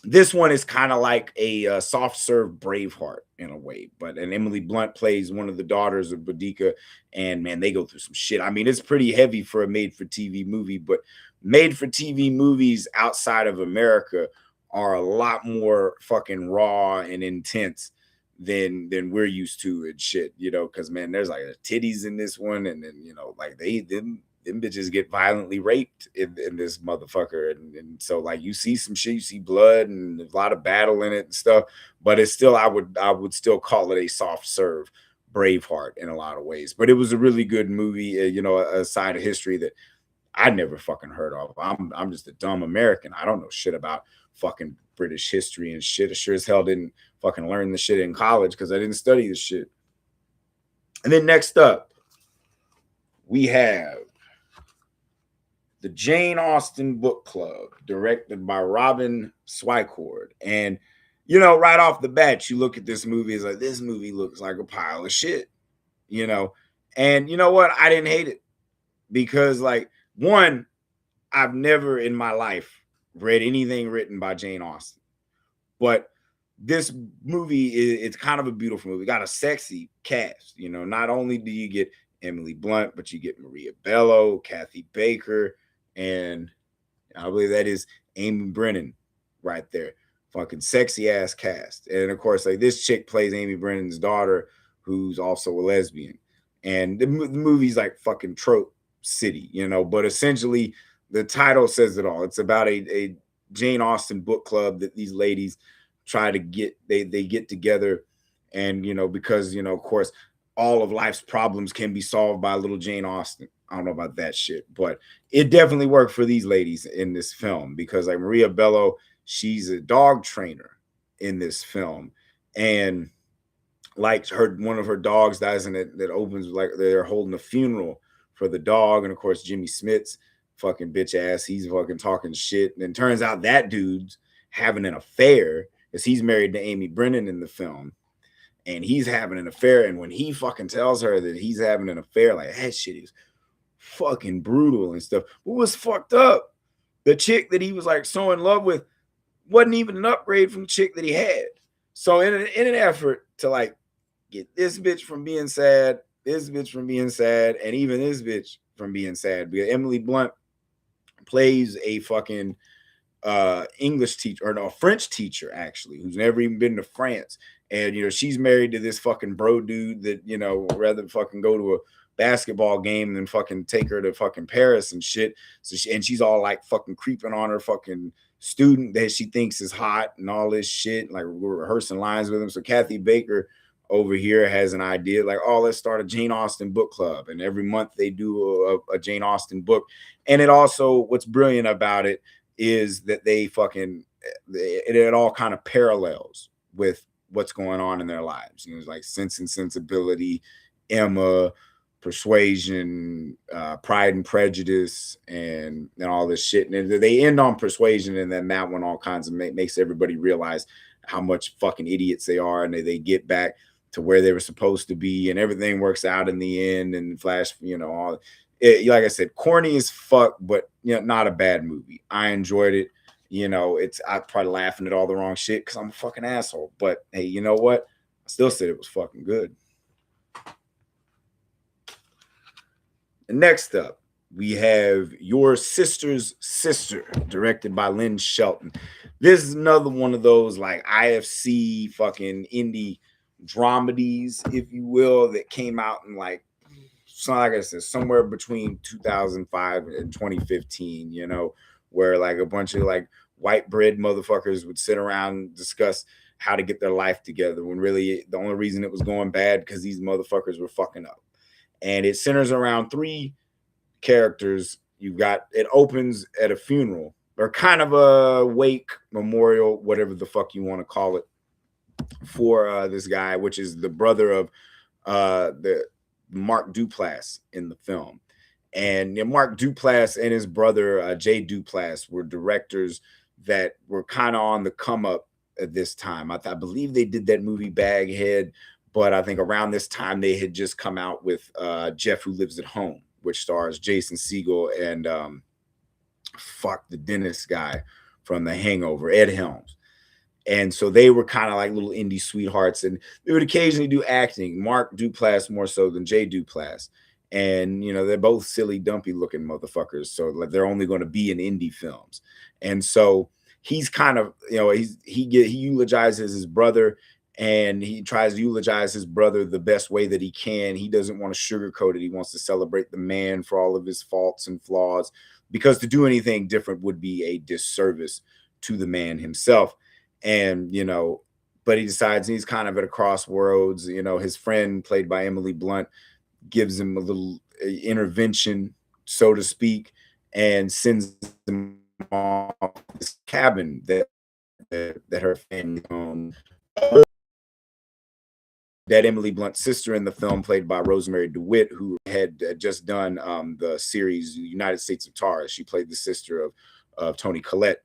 this one is kind of like a soft serve Braveheart in a way, and Emily Blunt plays one of the daughters of Boudica, and man, they go through some shit. I mean, it's pretty heavy for a made-for-TV movie, but made-for-TV movies outside of America are a lot more fucking raw and intense than we're used to and shit, you know, because man, there's like titties in this one, and then you know, like them bitches get violently raped in this motherfucker. And so like you see some shit, you see blood and a lot of battle in it and stuff, but it's still, I would still call it a soft serve Braveheart in a lot of ways. But it was a really good movie, you know, a side of history that I never fucking heard of. I'm just a dumb American. I don't know shit about fucking British history and shit. I sure as hell didn't fucking learn the shit in college because I didn't study the shit. And then next up, we have the Jane Austen Book Club, directed by Robin Swicord. And, you know, right off the bat, you look at this movie, it's like, this movie looks like a pile of shit, you know? And you know what? I didn't hate it because, like, one, I've never in my life read anything written by Jane Austen. But this movie, it's kind of a beautiful movie. Got a sexy cast, you know. Not only do you get Emily Blunt, but you get Maria Bello, Kathy Baker, and I believe that is Amy Brennan right there. Fucking sexy ass cast. And of course, like this chick plays Amy Brennan's daughter, who's also a lesbian. And the movie's like fucking trope city, you know, but essentially the title says it all. It's about a Jane Austen book club that these ladies try to get, they get together. And, you know, because, you know, of course, all of life's problems can be solved by little Jane Austen. I don't know about that shit, but it definitely worked for these ladies in this film because like Maria Bello, she's a dog trainer in this film. And like one of her dogs dies, and that opens like they're holding a funeral for the dog. And of course, Jimmy Smith's fucking bitch ass, he's fucking talking shit. And then turns out that dude's having an affair because he's married to Amy Brennan in the film. And he's having an affair. And when he fucking tells her that he's having an affair, like that shit is fucking brutal and stuff. What was fucked up? The chick that he was like so in love with wasn't even an upgrade from the chick that he had. So in an effort to like get this bitch from being sad, this bitch from being sad, and even this bitch from being sad, because Emily Blunt plays a fucking English teacher, or no, French teacher actually, who's never even been to France. And, you know, she's married to this fucking bro dude that, you know, rather fucking go to a basketball game than fucking take her to fucking Paris and shit. So she's all like fucking creeping on her fucking student that she thinks is hot and all this shit, like we're rehearsing lines with him. So Kathy Baker over here has an idea like, oh, let's start a Jane Austen book club. And every month they do a Jane Austen book. And it also, what's brilliant about it is that they fucking, it all kind of parallels with what's going on in their lives. You know, it's like Sense and Sensibility, Emma, Persuasion, Pride and Prejudice, and all this shit. And they end on Persuasion, and then that one all kinds of makes everybody realize how much fucking idiots they are, and they get back to where they were supposed to be, and everything works out in the end. And Flash, you know, all like I said, corny as fuck, but not a bad movie. I enjoyed it. I probably laughing at all the wrong shit because I'm a fucking asshole. But hey, you know what? I still said it was fucking good. And next up, we have Your Sister's Sister, directed by Lynn Shelton. This is another one of those like IFC fucking indie dramedies, if you will, that came out in like I said, somewhere between 2005 and 2015, where like a bunch of like white bread motherfuckers would sit around and discuss how to get their life together when really the only reason it was going bad because these motherfuckers were fucking up. And it centers around three characters. It opens at a funeral or kind of a wake, memorial, whatever the fuck you want to call it, for this guy, which is the brother of the Mark Duplass in the film. And Mark Duplass and his brother Jay Duplass were directors that were kind of on the come up at this time. I believe they did that movie Baghead, but I think around this time they had just come out with Jeff Who Lives at Home, which stars Jason Segel and the dentist guy from The Hangover, Ed Helms. And so they were kind of like little indie sweethearts, and they would occasionally do acting. Mark Duplass more so than Jay Duplass. And they're both silly, dumpy looking motherfuckers. So like they're only going to be in indie films. And so he's kind of, he eulogizes his brother, and he tries to eulogize his brother the best way that he can. He doesn't want to sugarcoat it. He wants to celebrate the man for all of his faults and flaws, because to do anything different would be a disservice to the man himself. And, but he decides he's kind of at a crossroads. His friend, played by Emily Blunt, gives him a little intervention, so to speak, and sends him off this cabin that her family owned. That Emily Blunt's sister in the film, played by Rosemary DeWitt, who had just done the series United States of Tara. She played the sister of Toni Collette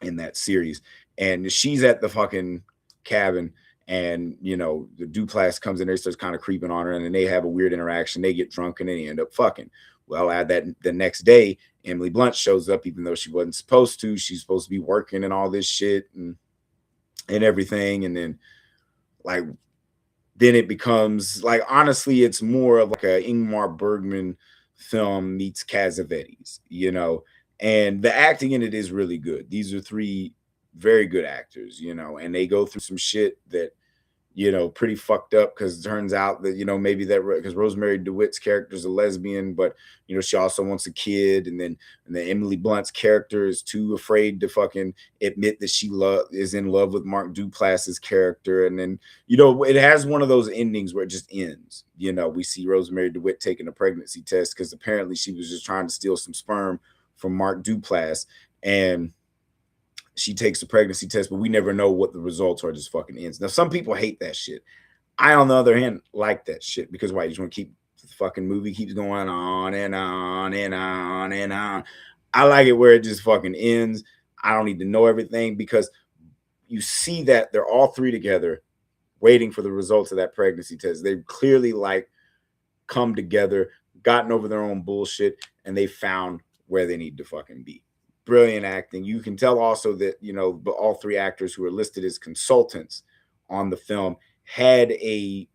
in that series. And she's at the fucking cabin, and the Duplass comes in there, starts kind of creeping on her, and then they have a weird interaction. They get drunk and then they end up fucking. Well, add that the next day, Emily Blunt shows up, even though she wasn't supposed to. She's supposed to be working and all this shit and everything. And then then it becomes like, honestly, it's more of like a Ingmar Bergman film meets Cassavetes, and the acting in it is really good. These are three very good actors, and they go through some shit that, pretty fucked up, because it turns out that, maybe that because Rosemary DeWitt's character is a lesbian, but, she also wants a kid. And then Emily Blunt's character is too afraid to fucking admit that she is in love with Mark Duplass's character. And then, it has one of those endings where it just ends. We see Rosemary DeWitt taking a pregnancy test because apparently she was just trying to steal some sperm from Mark Duplass. And she takes the pregnancy test, but we never know what the results are. Just fucking ends. Now, some people hate that shit. I, on the other hand, like that shit, because why? You just want to keep the fucking movie keeps going on and on and on and on. I like it where it just fucking ends. I don't need to know everything, because you see that they're all three together waiting for the results of that pregnancy test. They've clearly come together, gotten over their own bullshit, and they found where they need to fucking be. Brilliant acting. You can tell also that, all three actors who are listed as consultants on the film had a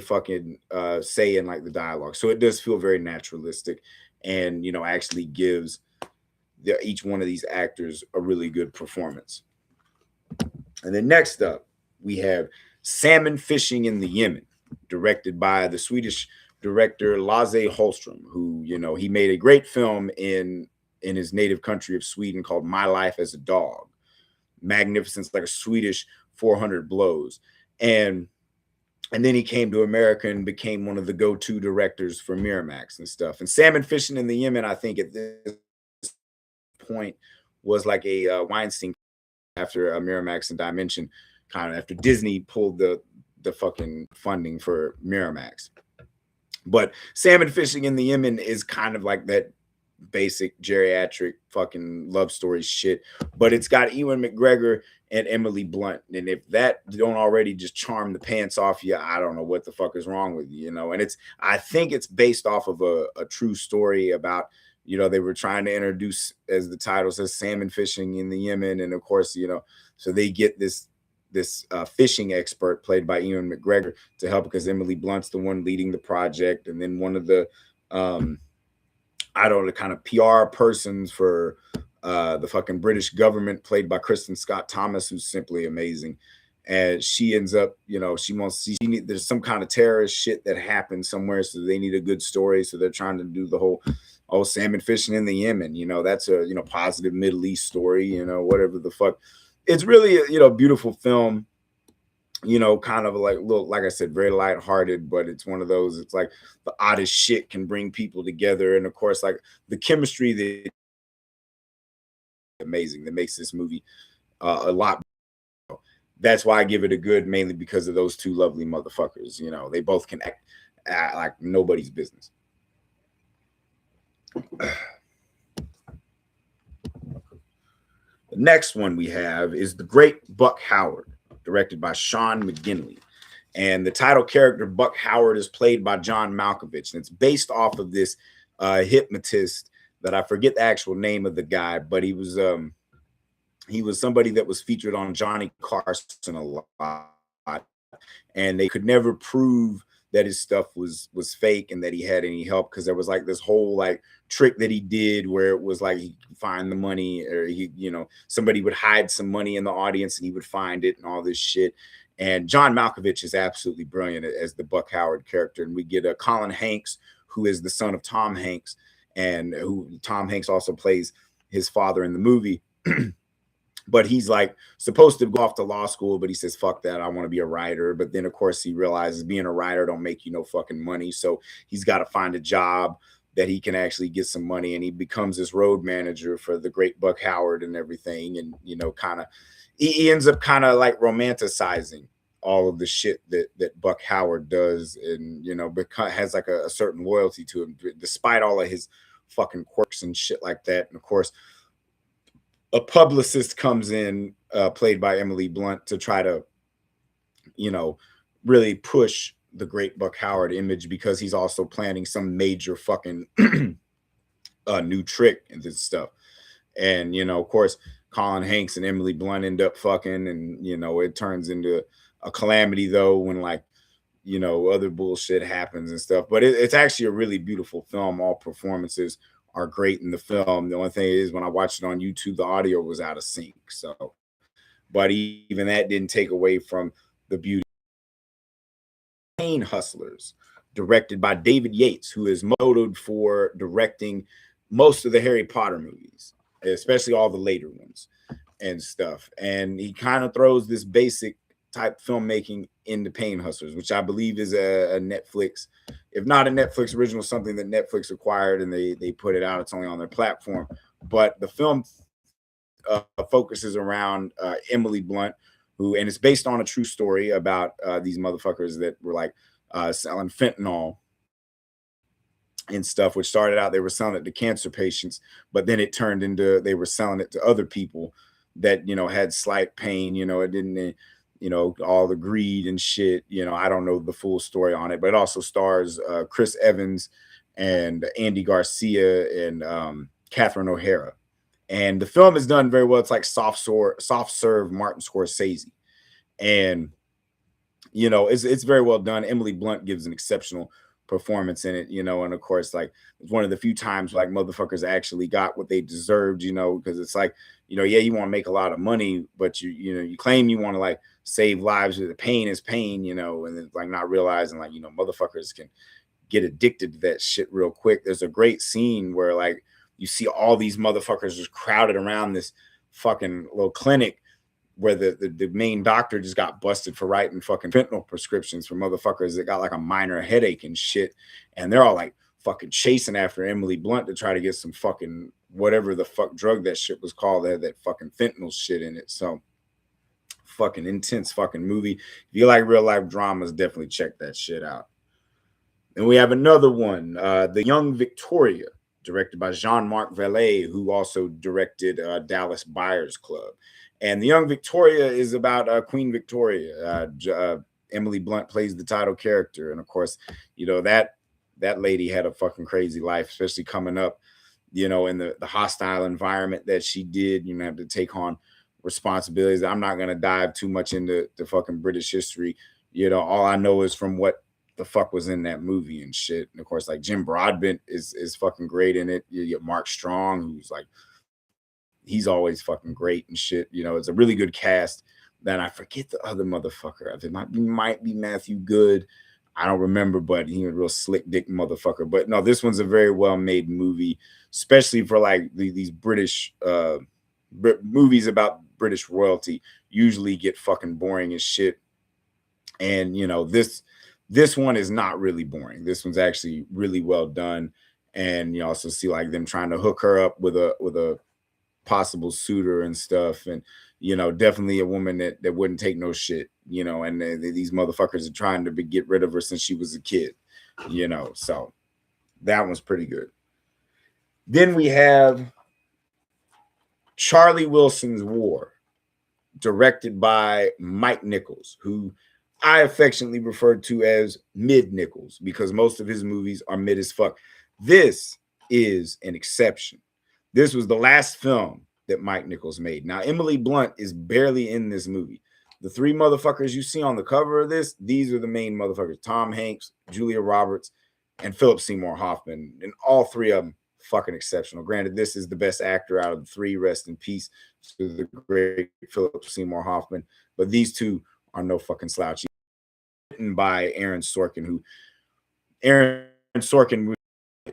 fucking say in the dialogue. So it does feel very naturalistic, and, actually gives each one of these actors a really good performance. And then next up, we have Salmon Fishing in the Yemen, directed by the Swedish director Lasse Hallström, who, he made a great film in his native country of Sweden called My Life as a Dog. Magnificent, like a Swedish 400 Blows. And then he came to America and became one of the go-to directors for Miramax and stuff. And Salmon Fishing in the Yemen, I think at this point, was like a Weinstein after Miramax and Dimension, kind of after Disney pulled the fucking funding for Miramax. But Salmon Fishing in the Yemen is kind of like that basic geriatric fucking love story shit, but it's got Ewan McGregor and Emily Blunt. And if that don't already just charm the pants off you, I don't know what the fuck is wrong with you, you know. And I think it's based off of a true story about, you know, they were trying to introduce, as the title says, salmon fishing in the Yemen. And of course, you know, so they get this fishing expert played by Ewan McGregor to help, because Emily Blunt's the one leading the project. And then one of the I don't know, kind of PR persons for the fucking British government, played by Kristen Scott Thomas, who's simply amazing. And she ends up, you know, she wants to see, there's some kind of terrorist shit that happened somewhere, so they need a good story. So they're trying to do the whole, oh, salmon fishing in the Yemen, you know, that's a, you know, positive Middle East story, you know, whatever the fuck. It's really a, you know, beautiful film, you know, kind of like, look, like I said, very lighthearted, but it's one of those, it's like the oddest shit can bring people together. And of course, like the chemistry that amazing that makes this movie a lot. That's why I give it a good, mainly because of those two lovely motherfuckers. You know, they both can act like nobody's business. The next one we have is The Great Buck Howard, directed by Sean McGinley. And the title character, Buck Howard, is played by John Malkovich. And it's based off of this hypnotist that I forget the actual name of the guy, but he was somebody that was featured on Johnny Carson a lot. And they could never prove that his stuff was fake and that he had any help, because there was like this whole like trick that he did where it was like he could find the money, or he, you know, somebody would hide some money in the audience and he would find it and all this shit. And John Malkovich is absolutely brilliant as the Buck Howard character. And we get Colin Hanks, who is the son of Tom Hanks, and who Tom Hanks also plays his father in the movie. But he's like supposed to go off to law school, but he says, fuck that, I want to be a writer. But then of course he realizes being a writer don't make you no fucking money. So he's got to find a job that he can actually get some money. And he becomes this road manager for the Great Buck Howard and everything. And, you know, kind of, he ends up kind of like romanticizing all of the shit that Buck Howard does. And, you know, because has like a certain loyalty to him, despite all of his fucking quirks and shit like that. And of course, a publicist comes in, played by Emily Blunt, to try to, you know, really push the Great Buck Howard image, because he's also planning some major fucking new trick and this stuff. And, you know, of course, Colin Hanks and Emily Blunt end up fucking, and, you know, it turns into a calamity though when, like, you know, other bullshit happens and stuff. But it's actually a really beautiful film. All performances are great in the film. The only thing is, when I watched it on YouTube, the audio was out of sync. So, but even that didn't take away from the beauty. Pain Hustlers, directed by David Yates, who is noted for directing most of the Harry Potter movies, especially all the later ones and stuff. And he kind of throws this basic type filmmaking into Pain Hustlers, which I believe is a Netflix, if not a Netflix original, something that Netflix acquired and they put it out. It's only on their platform. But the film focuses around Emily Blunt, who, and it's based on a true story about these motherfuckers that were like selling fentanyl and stuff, which started out, they were selling it to cancer patients, but then it turned into, they were selling it to other people that, you know, had slight pain, you know, it didn't, you know, all the greed and shit, you know, I don't know the full story on it, but it also stars Chris Evans and Andy Garcia and Catherine O'Hara. And the film is done very well. It's like soft serve Martin Scorsese. And, you know, it's very well done. Emily Blunt gives an exceptional performance in it, you know, and of course, like, it's one of the few times like motherfuckers actually got what they deserved, you know, because it's like, you know, yeah, you want to make a lot of money, but you know, you claim you want to like save lives, with the pain is pain, you know, and it's like not realizing, like, you know, motherfuckers can get addicted to that shit real quick. There's a great scene where like you see all these motherfuckers just crowded around this fucking little clinic where the main doctor just got busted for writing fucking fentanyl prescriptions for motherfuckers that got like a minor headache and shit. And they're all like fucking chasing after Emily Blunt to try to get some fucking whatever the fuck drug that shit was called, that fucking fentanyl shit in it. So fucking intense fucking movie. If you like real life dramas, definitely check that shit out. And we have another one, The Young Victoria, directed by Jean-Marc Vallée, who also directed Dallas Buyers Club. And The Young Victoria is about Queen Victoria. Emily Blunt plays the title character, and of course, that lady had a fucking crazy life, especially coming up, in the hostile environment that she did. Have to take on responsibilities. I'm not gonna dive too much into the fucking British history. All I know is from what the fuck was in that movie and shit. And of course, like Jim Broadbent is fucking great in it. You get Mark Strong, who's like, he's always fucking great and shit. It's a really good cast. Then I forget the other motherfucker. It might be Matthew Good. I don't remember, but he was a real slick dick motherfucker. But no, this one's a very well made movie, especially for like these British movies about British royalty. Usually get fucking boring as shit. And this one is not really boring. This one's actually really well done. And you also see like them trying to hook her up with a possible suitor and stuff. And definitely a woman that wouldn't take no shit. And these motherfuckers are trying to get rid of her since she was a kid. So that one's pretty good. Then we have Charlie Wilson's War, directed by Mike Nichols, who I affectionately refer to as Mid Nichols because most of his movies are mid as fuck. This is an exception. This was the last film that Mike Nichols made. Now, Emily Blunt is barely in this movie. The three motherfuckers you see on the cover of this, these are the main motherfuckers: Tom Hanks, Julia Roberts, and Philip Seymour Hoffman. And all three of them fucking exceptional. Granted, this is the best actor out of the three. Rest in peace to the great Philip Seymour Hoffman. But these two are no fucking slouch. Written by Aaron Sorkin, who Aaron Sorkin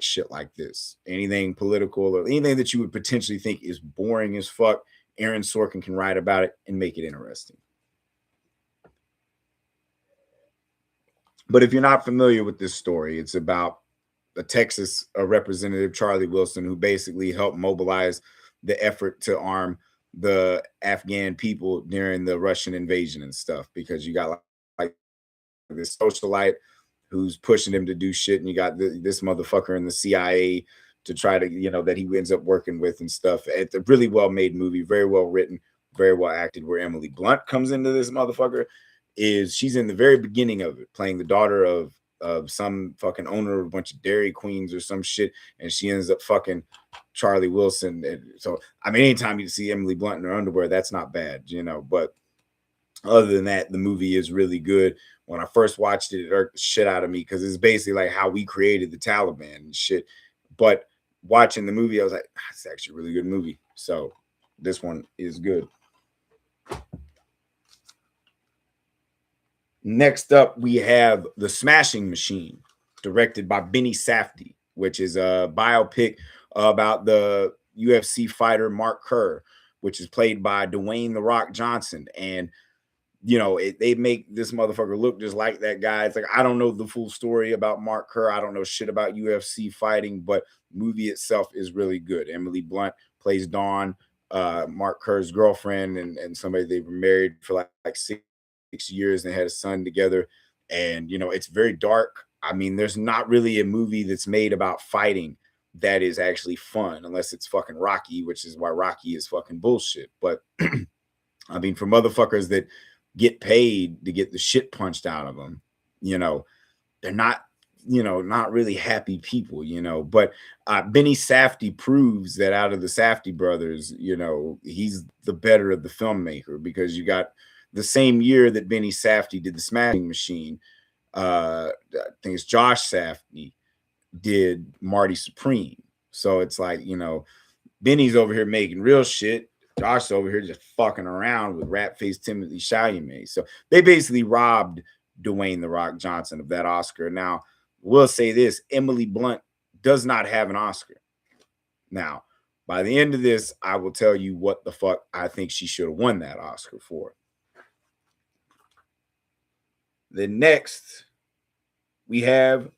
shit like this. Anything political or anything that you would potentially think is boring as fuck, Aaron Sorkin can write about it and make it interesting. But if you're not familiar with this story, it's about a Texas representative, Charlie Wilson, who basically helped mobilize the effort to arm the Afghan people during the Russian invasion and stuff, because you got like this socialite who's pushing him to do shit, and you got this motherfucker in the CIA to try to, that he ends up working with and stuff. It's a really well made movie, very well written, very well acted. Where Emily Blunt comes into this motherfucker is she's in the very beginning of it, playing the daughter of some fucking owner of a bunch of Dairy Queens or some shit, and she ends up fucking Charlie Wilson. And so, I mean, anytime you see Emily Blunt in her underwear, that's not bad, but other than that, the movie is really good. When I first watched it, it irked the shit out of me because it's basically like how we created the Taliban and shit. But watching the movie, I was like, it's actually a really good movie. So this one is good. Next up, we have The Smashing Machine, directed by Benny Safdie, which is a biopic about the UFC fighter Mark Kerr, which is played by Dwayne "The Rock" Johnson. And they make this motherfucker look just like that guy. It's like, I don't know the full story about Mark Kerr. I don't know shit about UFC fighting, but the movie itself is really good. Emily Blunt plays Dawn, Mark Kerr's girlfriend, and somebody they were married for like 6 years and had a son together. And it's very dark. I mean, there's not really a movie that's made about fighting that is actually fun, unless it's fucking Rocky, which is why Rocky is fucking bullshit. But I mean, for motherfuckers that get paid to get the shit punched out of them, they're not, not really happy people, but Benny Safdie proves that out of the Safdie brothers, he's the better of the filmmaker, because you got the same year that Benny Safdie did The Smashing Machine, I think it's Josh Safdie did Marty Supreme. So it's like, Benny's over here making real shit. Josh over here just fucking around with rat-faced Timothy Chalamet. So they basically robbed Dwayne "The Rock" Johnson of that Oscar. Now, we'll say this: Emily Blunt does not have an Oscar. Now, by the end of this, I will tell you what the fuck I think she should have won that Oscar for. Then next, we have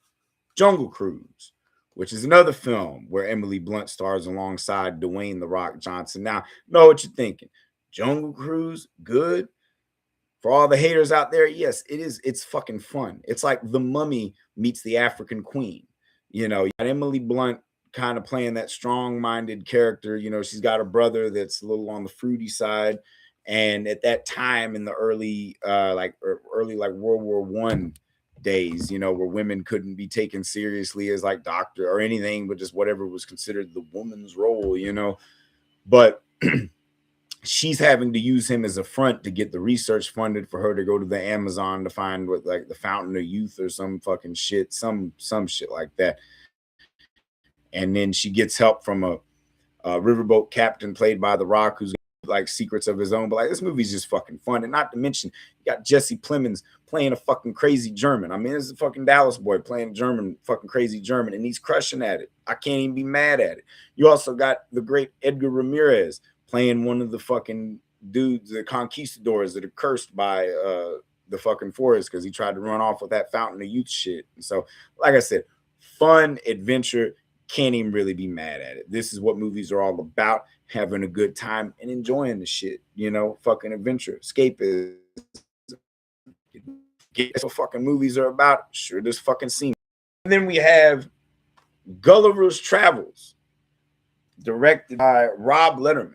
Jungle Cruise, which is another film where Emily Blunt stars alongside Dwayne "The Rock" Johnson. Now, know what you're thinking. Jungle Cruise, good? For all the haters out there, yes, it is. It's fucking fun. It's like The Mummy meets the African Queen. You got Emily Blunt kind of playing that strong-minded character. She's got a brother that's a little on the fruity side, And at that time in the early like World War I days, where women couldn't be taken seriously as like doctor or anything, but just whatever was considered the woman's role. But she's having to use him as a front to get the research funded for her to go to the Amazon to find what, like, the fountain of youth or some fucking shit, some shit like that. And then she gets help from a riverboat captain played by The Rock, who's like secrets of his own. But like, this movie's just fucking fun. And not to mention, you got Jesse Plemons playing a fucking crazy German. I mean, this is a fucking Dallas boy playing German, fucking crazy German, and he's crushing at it. I can't even be mad at it. You also got the great Edgar Ramirez playing one of the fucking dudes, the conquistadors that are cursed by the fucking forest because he tried to run off with that fountain of youth shit. And so, like I said, fun adventure. Can't even really be mad at it. This is what movies are all about: having a good time and enjoying the shit, fucking adventure, escapism. That's what fucking movies are about. Sure, this fucking scene. And then we have Gulliver's Travels, directed by Rob Letterman.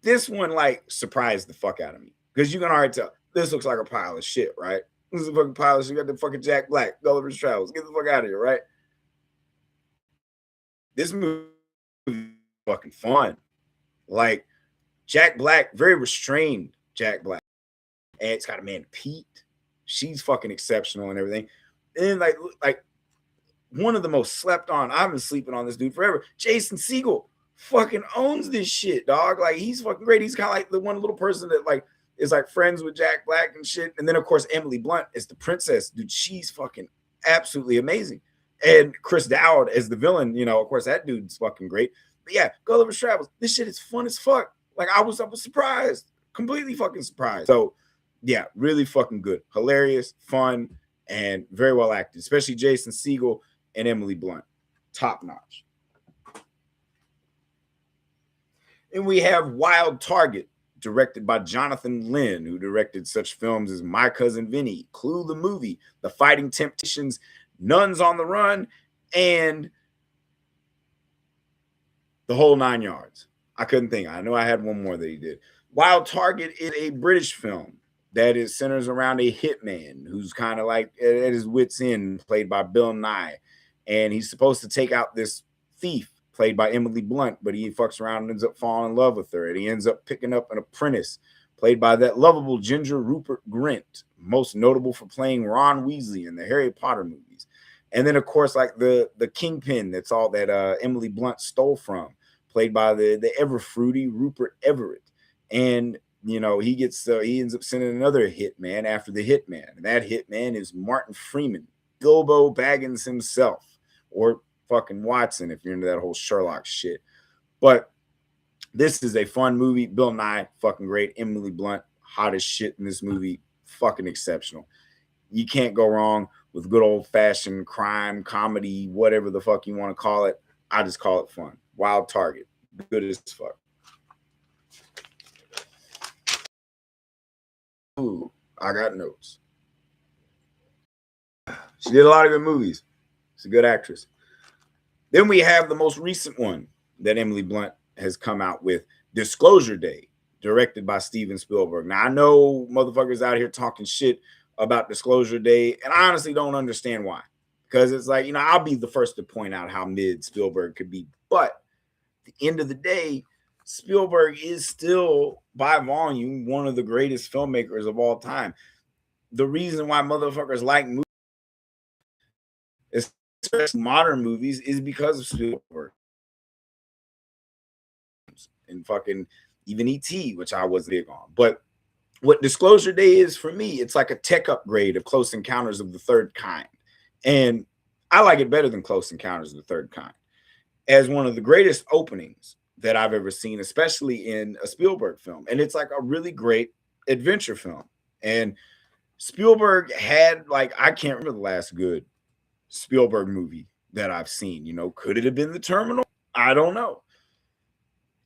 This one like surprised the fuck out of me because you can already tell this looks like a pile of shit, right? This is a fucking pile of shit. You got the fucking Jack Black, Gulliver's Travels. Get the fuck out of here, right? This movie is fucking fun. Like, Jack Black, very restrained Jack Black. And it's got Amanda Pete. She's fucking exceptional and everything. And like one of the most slept on, I've been sleeping on this dude forever. Jason Segel fucking owns this shit, dog. Like, he's fucking great. He's kind of like the one little person that like is like friends with Jack Black and shit. And then of course Emily Blunt is the princess, dude. She's fucking absolutely amazing. And Chris Dowd as the villain, of course that dude's fucking great. But yeah, Gulliver's Travels, this shit is fun as fuck. Like, I was surprised, completely fucking surprised. So yeah, really fucking good, hilarious, fun, and very well acted, especially Jason Segel and Emily Blunt, top notch. And we have Wild Target, directed by Jonathan Lynn, who directed such films as My Cousin Vinny, Clue the Movie, The Fighting Temptations, Nuns on the Run, and The Whole Nine Yards. I couldn't think. I know I had one more that he did. Wild Target is a British film that is centers around a hitman who's kind of like at his wit's end, played by Bill Nye. And he's supposed to take out this thief, played by Emily Blunt, but he fucks around and ends up falling in love with her. And he ends up picking up an apprentice, played by that lovable ginger Rupert Grint, most notable for playing Ron Weasley in the Harry Potter movies. And then, of course, like the kingpin, that's all that Emily Blunt stole from, played by the ever fruity Rupert Everett. And he ends up sending another hitman after the hitman, and that hitman is Martin Freeman, Bilbo Baggins himself, or fucking Watson if you're into that whole Sherlock shit. But this is a fun movie. Bill Nye, fucking great. Emily Blunt, hot as shit in this movie, fucking exceptional. You can't go wrong with good old-fashioned crime, comedy, whatever the fuck you want to call it. I just call it fun. Wild Target, good as fuck. Ooh, I got notes. She did a lot of good movies. She's a good actress. Then we have the most recent one that Emily Blunt has come out with, Disclosure Day, directed by Steven Spielberg. Now, I know motherfuckers out here talking shit about Disclosure Day, and I honestly don't understand why. Because it's like, I'll be the first to point out how mid Spielberg could be. But at the end of the day, Spielberg is still, by volume, one of the greatest filmmakers of all time. The reason why motherfuckers like movies, especially modern movies, is because of Spielberg. And fucking even E.T., which I was big on. But what Disclosure Day is for me, it's like a tech upgrade of Close Encounters of the Third Kind. And I like it better than Close Encounters of the Third Kind, as one of the greatest openings that I've ever seen, especially in a Spielberg film. And it's like a really great adventure film. And Spielberg had, like, I can't remember the last good Spielberg movie that I've seen. Could it have been The Terminal? I don't know.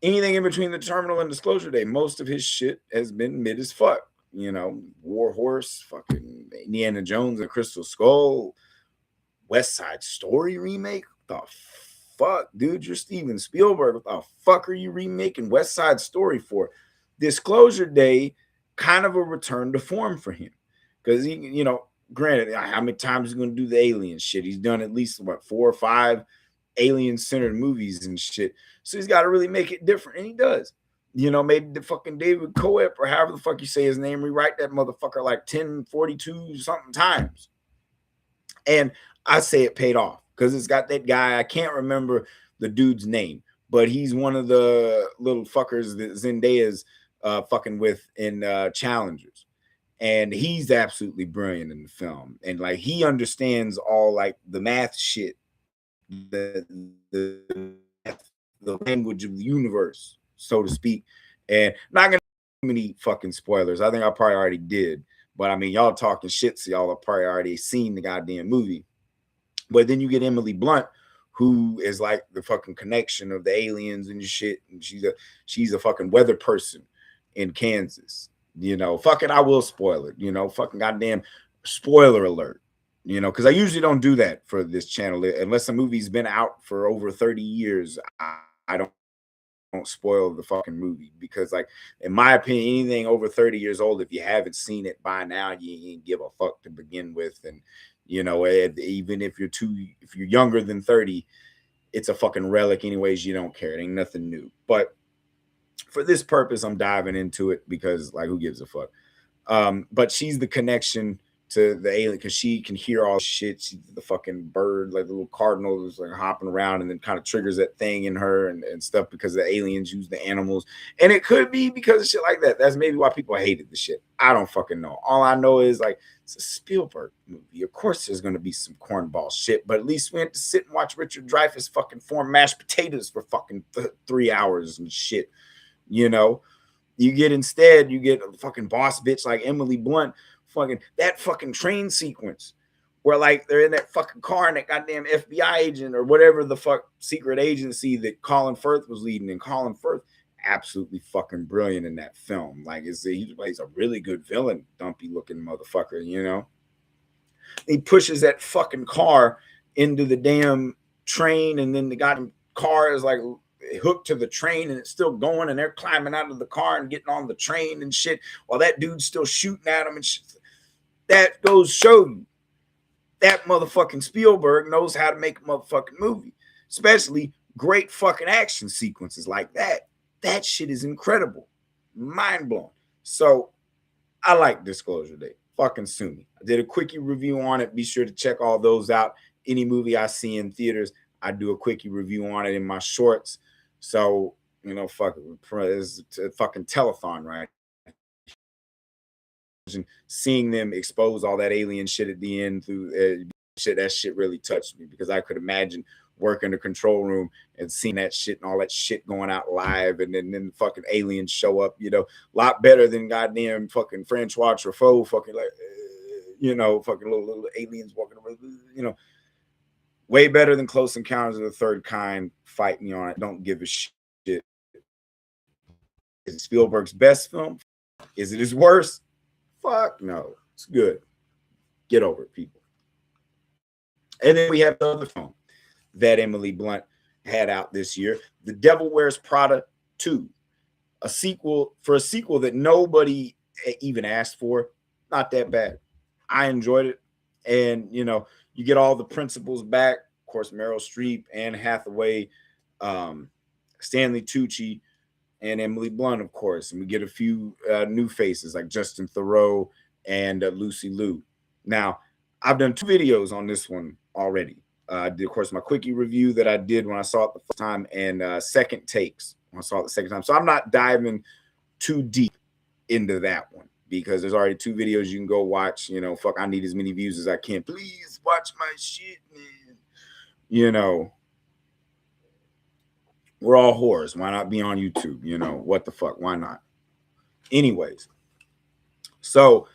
Anything in between The Terminal and Disclosure Day, most of his shit has been mid as fuck. War Horse, fucking Indiana Jones and Crystal Skull, West Side Story remake. What the fuck, dude? You're Steven Spielberg. What the fuck are you remaking West Side Story for? Disclosure Day, kind of a return to form for him, because he, granted, how many times is he going to do the alien shit? He's done at least what 4 or 5 alien-centered movies and shit. So he's got to really make it different, and he does. Made the fucking David Coep, or however the fuck you say his name, rewrite that motherfucker like 1042 something times. And I say it paid off, because it's got that guy, I can't remember the dude's name, but he's one of the little fuckers that Zendaya's fucking with in Challengers. And he's absolutely brilliant in the film. And like, he understands all like the math shit, the language of the universe, so to speak. And I'm not gonna many fucking spoilers. I think I probably already did, but I mean, y'all talking shit, so y'all have probably already seen the goddamn movie. But then you get Emily Blunt, who is like the fucking connection of the aliens and shit, and she's a fucking weather person in Kansas. Fucking, I will spoil it. Fucking goddamn spoiler alert. Because I usually don't do that for this channel unless a movie's been out for over 30 years. I don't spoil the fucking movie, because like, in my opinion, anything over 30 years old, if you haven't seen it by now, you ain't give a fuck to begin with. And even if you're younger than 30, it's a fucking relic anyways. You don't care. It ain't nothing new. But for this purpose, I'm diving into it because, like, who gives a fuck? But she's the connection to the alien, because she can hear all shit. She's the fucking bird, like the little cardinal that's like hopping around, and then kind of triggers that thing in her and stuff, because the aliens use the animals. And it could be because of shit like that. That's maybe why people hated the shit. I don't fucking know. All I know is, like, it's a Spielberg movie. Of course there's going to be some cornball shit, but at least we had to sit and watch Richard Dreyfuss fucking form mashed potatoes for fucking 3 hours and shit. You get a fucking boss bitch like Emily Blunt. That fucking train sequence where like they're in that fucking car, and that goddamn FBI agent or whatever the fuck secret agency that Colin Firth was leading, and Colin Firth absolutely fucking brilliant in that film. Like, he plays a really good villain, dumpy looking motherfucker. He pushes that fucking car into the damn train, and then the goddamn car is like hooked to the train, and it's still going, and they're climbing out of the car and getting on the train and shit, while that dude's still shooting at them and shit. That goes to show you that motherfucking Spielberg knows how to make a motherfucking movie, especially great fucking action sequences like that. That shit is incredible, mind blowing. So I like Disclosure Day. Fucking sue me. I did a quickie review on it. Be sure to check all those out. Any movie I see in theaters, I do a quickie review on it in my shorts. So, fuck it. It's a fucking telethon, right? Seeing them expose all that alien shit at the end through shit, that shit really touched me, because I could imagine working the control room and seeing that shit and all that shit going out live, and then fucking aliens show up, a lot better than goddamn fucking Francois Truffaut fucking like, fucking little aliens walking around, way better than Close Encounters of the Third Kind. Fight me on it. Don't give a shit. Is it Spielberg's best film? Is it his worst? Fuck no. It's good. Get over it, people. And then we have the other film that Emily Blunt had out this year, The Devil Wears Prada 2. A sequel that nobody even asked for. Not that bad. I enjoyed it. And, you get all the principals back. Of course, Meryl Streep, Anne Hathaway, Stanley Tucci, and Emily Blunt, of course. And we get a few new faces like Justin Theroux and Lucy Liu. Now, I've done 2 videos on this one already. I did, of course, my quickie review that I did when I saw it the first time, and second takes when I saw it the second time. So I'm not diving too deep into that one, because there's already 2 videos you can go watch. Fuck, I need as many views as I can. Please watch my shit, man. We're all whores. Why not be on YouTube? What the fuck? Why not? Anyways, so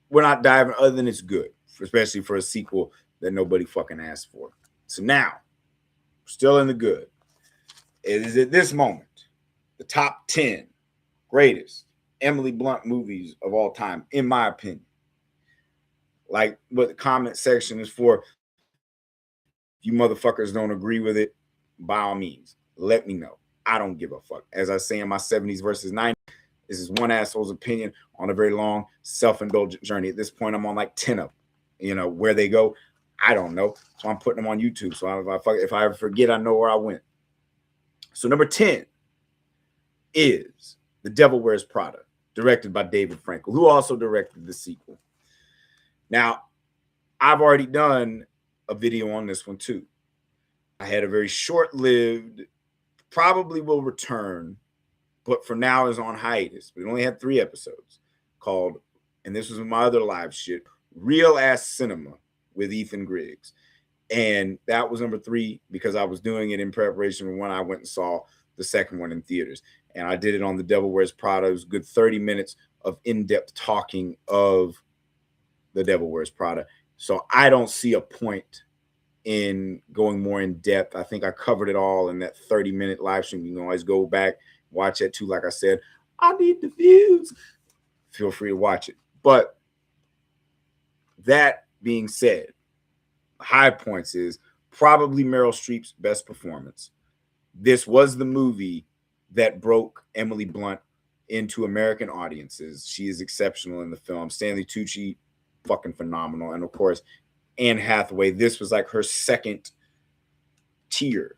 we're not diving, other than it's good, especially for a sequel that nobody fucking asked for. So now, still in the good. It is at this moment the top 10 greatest Emily Blunt movies of all time, in my opinion. Like what the comment section is for. If you motherfuckers don't agree with it, by all means, let me know. I don't give a fuck. As I say in my 70s versus 90s, This is one asshole's opinion on a very long, self-indulgent journey. At this point, I'm on like 10 of them. You know, where they go, I don't know. So I'm putting them on YouTube. So if I ever forget, I know where I went. So number 10 is The Devil Wears Prada, directed by David Frankel, who also directed the sequel. Now, I've already done a video on this one too. I had a very short-lived, probably will return, but for now is on hiatus. We only had 3 episodes called, and this was my other live shit, Real Ass Cinema with Ethan Griggs. And that was number 3 because I was doing it in preparation for when I went and saw the second one in theaters. And I did it on The Devil Wears Prada. It was a good 30 minutes of in-depth talking of The Devil Wears Prada. So I don't see a point in going more in depth. I think I covered it all in that 30-minute live stream. You can always go back, watch that too. Like I said, I need the views. Feel free to watch it. But that being said, high points is probably Meryl Streep's best performance. This was the movie that broke Emily Blunt into American audiences. She is exceptional in the film. Stanley Tucci, fucking phenomenal. And of course, Anne Hathaway, this was like her second tier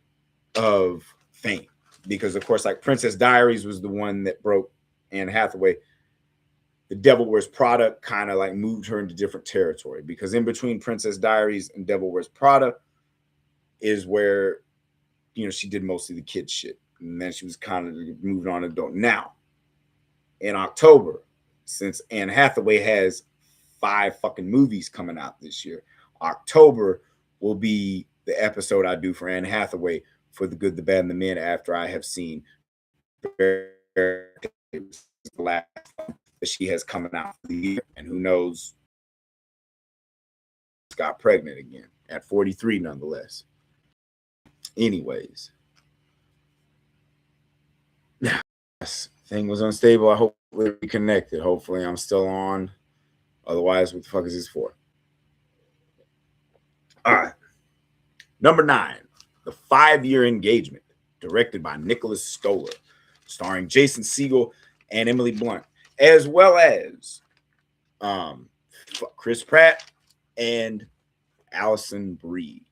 of fame. Because of course, like Princess Diaries was the one that broke Anne Hathaway. The Devil Wears Prada kind of like moved her into different territory, because in between Princess Diaries and Devil Wears Prada is where, you know, she did mostly the kid shit. And then she was kind of moved on to adult. Now, in October, since Anne Hathaway has 5 fucking movies coming out this year, October will be the episode I do for Anne Hathaway for The Good, the Bad, and the Men after I have seen the last that she has coming out for the year. And who knows, got pregnant again at 43 nonetheless. Anyways, this thing was unstable. I hope we're reconnected. Hopefully I'm still on. Otherwise, what the fuck is this for? All right. Number 9, The 5-Year Engagement, directed by Nicholas Stoller, starring Jason Segel and Emily Blunt, as well as Chris Pratt and Allison Brie.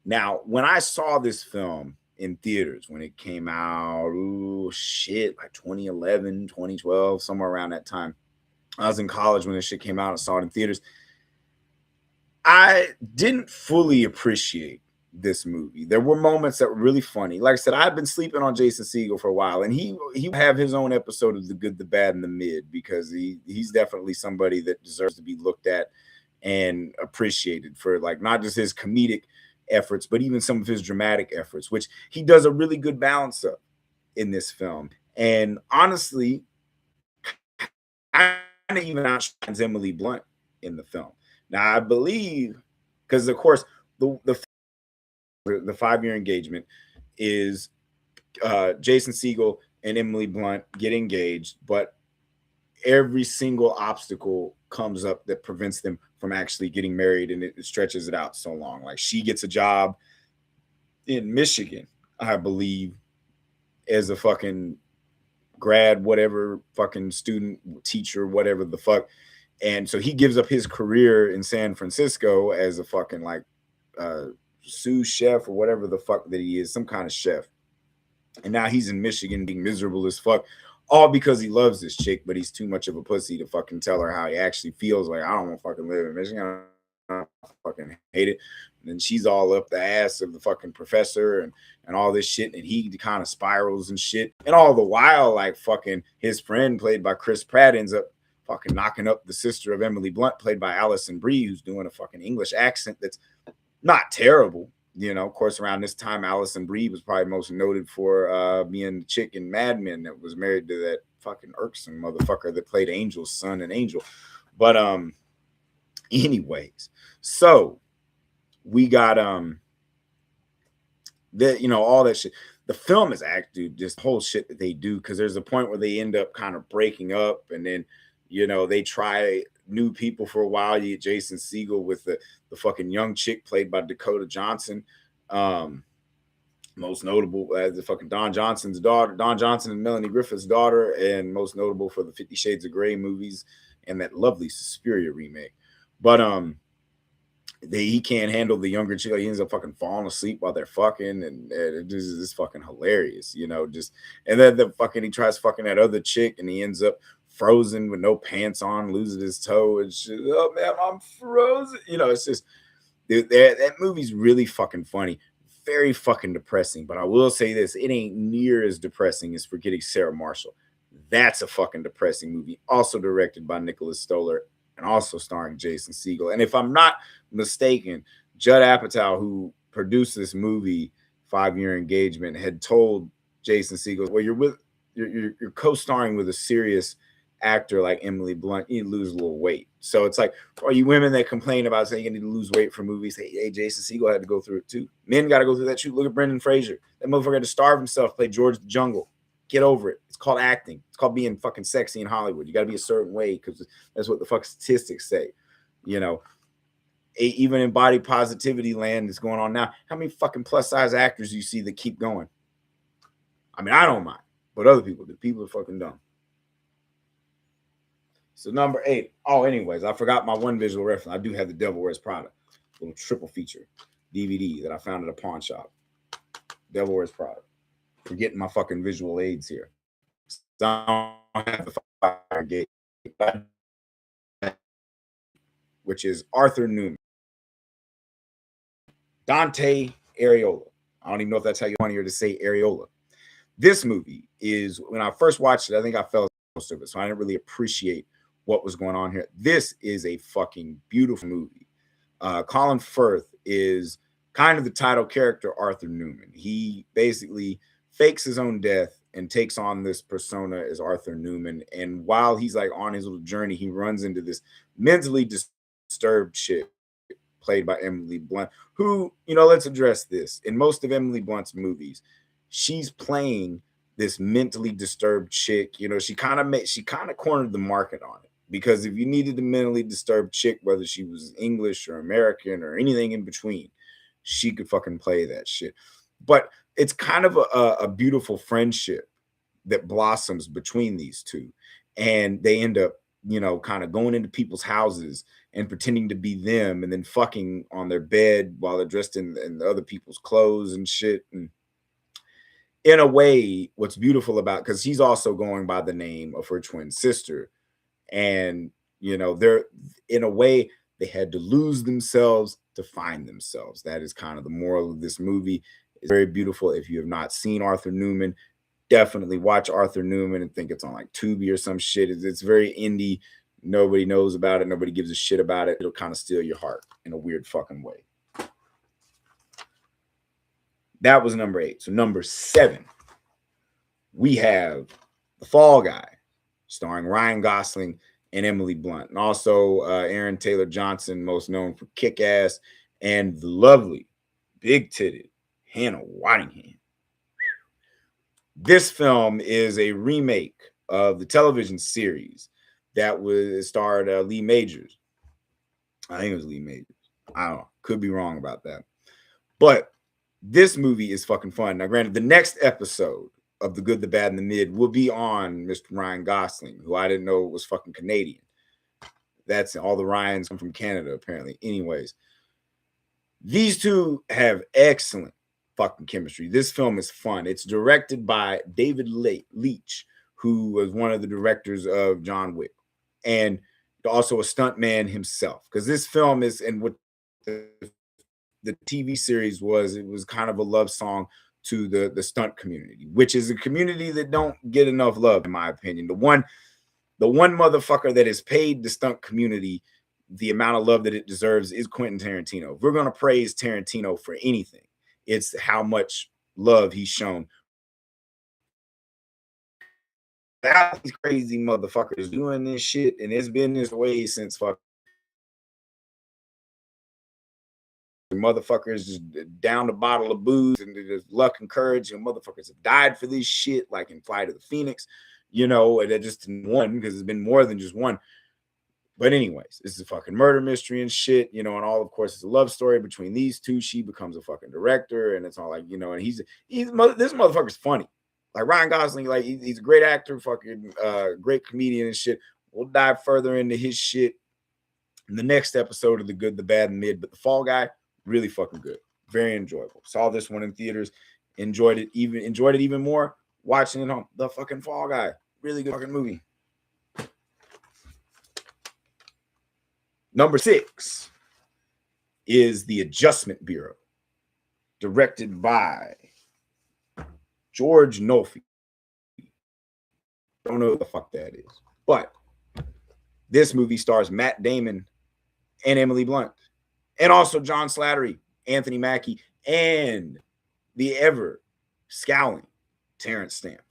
Now, when I saw this film in theaters, when it came out, like 2011, 2012, somewhere around that time. I was in college when this shit came out. I saw it in theaters. I didn't fully appreciate this movie. There were moments that were really funny. Like I said, I've been sleeping on Jason Segel for a while, and he have his own episode of The Good, the Bad, and the Mid, because he's definitely somebody that deserves to be looked at and appreciated for, like, not just his comedic efforts, but even some of his dramatic efforts, which he does a really good balance of in this film. And honestly, I even outshines Emily Blunt in the film. Now, I believe, because of course the 5-Year Engagement is Jason Segel and Emily Blunt get engaged, but every single obstacle comes up that prevents them from actually getting married, and it stretches it out so long. Like, she gets a job in Michigan, I believe, as a fucking grad, whatever, fucking student, teacher, whatever the fuck. And so he gives up his career in San Francisco as a fucking like sous chef or whatever the fuck that he is, some kind of chef. And now he's in Michigan being miserable as fuck, all because he loves this chick, but he's too much of a pussy to fucking tell her how he actually feels. Like, I don't want to fucking live in Michigan. I fucking hate it. And then she's all up the ass of the fucking professor and all this shit. And he kind of spirals and shit. And all the while, like, fucking his friend, played by Chris Pratt, ends up fucking knocking up the sister of Emily Blunt, played by Allison Brie, who's doing a fucking English accent that's not terrible. You know, of course, around this time, Allison Brie was probably most noted for being the chick in Mad Men that was married to that fucking irksome motherfucker that played Angel's son in Angel. But anyways, so we got that, you know, all that shit. The film is actually just whole shit that they do, because there's a point where they end up kind of breaking up, and then, you know, they try new people for a while. You get Jason Segel with the fucking young chick played by Dakota Johnson. Most notable as the fucking Don Johnson's daughter, Don Johnson and Melanie Griffith's daughter, and most notable for the 50 Shades of Grey movies and that lovely Suspiria remake. But he can't handle the younger chick. He ends up fucking falling asleep while they're fucking, and it is fucking hilarious, you know. Just and then the fucking he tries fucking that other chick, and he ends up frozen with no pants on, loses his toe, and shit. Oh man, I'm frozen. You know, it's just that movie's really fucking funny, very fucking depressing. But I will say this: it ain't near as depressing as Forgetting Sarah Marshall. That's a fucking depressing movie, also directed by Nicholas Stoller and also starring Jason Segel. And if I'm not mistaken, Judd Apatow, who produced this movie, 5-Year Engagement, had told Jason Segel, "Well, you're co-starring with a serious actor like Emily Blunt, you need to lose a little weight." So it's like, are you women that complain about saying you need to lose weight for movies? Hey, Jason Segel had to go through it too. Men got to go through that too. Look at Brendan Fraser. That motherfucker had to starve himself, play George the Jungle. Get over it. It's called acting. It's called being fucking sexy in Hollywood. You got to be a certain way because that's what the fuck statistics say. You know, even in body positivity land that's going on now, how many fucking plus size actors do you see that keep going? I mean, I don't mind, but other people do. People are fucking dumb. So number 8. Oh, anyways, I forgot my one visual reference. I do have The Devil Wears Prada, little triple feature DVD that I found at a pawn shop. Devil Wears Prada. Forgetting my fucking visual aids here. So I don't have the fire gate, which is Arthur Newman. Dante Areola. I don't even know if that's how you want to say Areola. This movie is, when I first watched it, I think I fell most of it, so I didn't really appreciate what was going on here. This is a fucking beautiful movie. Colin Firth is kind of the title character, Arthur Newman. He basically fakes his own death and takes on this persona as Arthur Newman. And while he's like on his little journey, he runs into this mentally disturbed chick played by Emily Blunt, who, you know, let's address this. In most of Emily Blunt's movies, she's playing this mentally disturbed chick. You know, she kind of cornered the market on it, because if you needed a mentally disturbed chick, whether she was English or American or anything in between, she could fucking play that shit. But it's kind of a beautiful friendship that blossoms between these two, and they end up, you know, kind of going into people's houses and pretending to be them, and then fucking on their bed while they're dressed in other people's clothes and shit. And in a way, what's beautiful about, because he's also going by the name of her twin sister, and you know, they're, in a way, they had to lose themselves to find themselves. That is kind of the moral of this movie. It's very beautiful. If you have not seen Arthur Newman, definitely watch Arthur Newman, and think it's on like Tubi or some shit. It's very indie. Nobody knows about it. Nobody gives a shit about it. It'll kind of steal your heart in a weird fucking way. That was number 8. So number 7, we have The Fall Guy, starring Ryan Gosling and Emily Blunt, and also Aaron Taylor Johnson, most known for Kick-Ass, and the lovely, big-titted Hannah Waddingham. This film is a remake of the television series that was starred Lee Majors. I think it was Lee Majors. I don't know. Could be wrong about that. But this movie is fucking fun. Now, granted, the next episode of The Good, the Bad, and the Mid will be on Mr. Ryan Gosling, who I didn't know was fucking Canadian. That's all the Ryans come from Canada, apparently. Anyways, these two have excellent fucking chemistry. This film is fun. It's directed by David Leitch, who was one of the directors of John Wick, and also a stuntman himself. Because this film is, and what the TV series was, it was kind of a love song to the stunt community, which is a community that don't get enough love, in my opinion. The one motherfucker that has paid the stunt community the amount of love that it deserves is Quentin Tarantino. If we're going to praise Tarantino for anything, it's how much love he's shown. These crazy motherfuckers doing this shit, and it's been this way since fuck. Motherfuckers just down a bottle of booze and there's luck and courage, and motherfuckers have died for this shit, like in Flight of the Phoenix, you know, and it just one, because it's been more than just one. But anyways, this is a fucking murder mystery and shit, you know, and all, of course, it's a love story between these two. She becomes a fucking director, and it's all like, you know, and he's this motherfucker's funny. Like Ryan Gosling, like he's a great actor, fucking great comedian and shit. We'll dive further into his shit in the next episode of The Good, the Bad, and Mid. But The Fall Guy, really fucking good, very enjoyable. Saw this one in theaters, enjoyed it even more watching it on The fucking Fall Guy. Really good fucking movie. Number 6 is The Adjustment Bureau, directed by George Nolfi. Don't know what the fuck that is. But this movie stars Matt Damon and Emily Blunt, and also John Slattery, Anthony Mackie, and the ever scowling Terrence Stamp.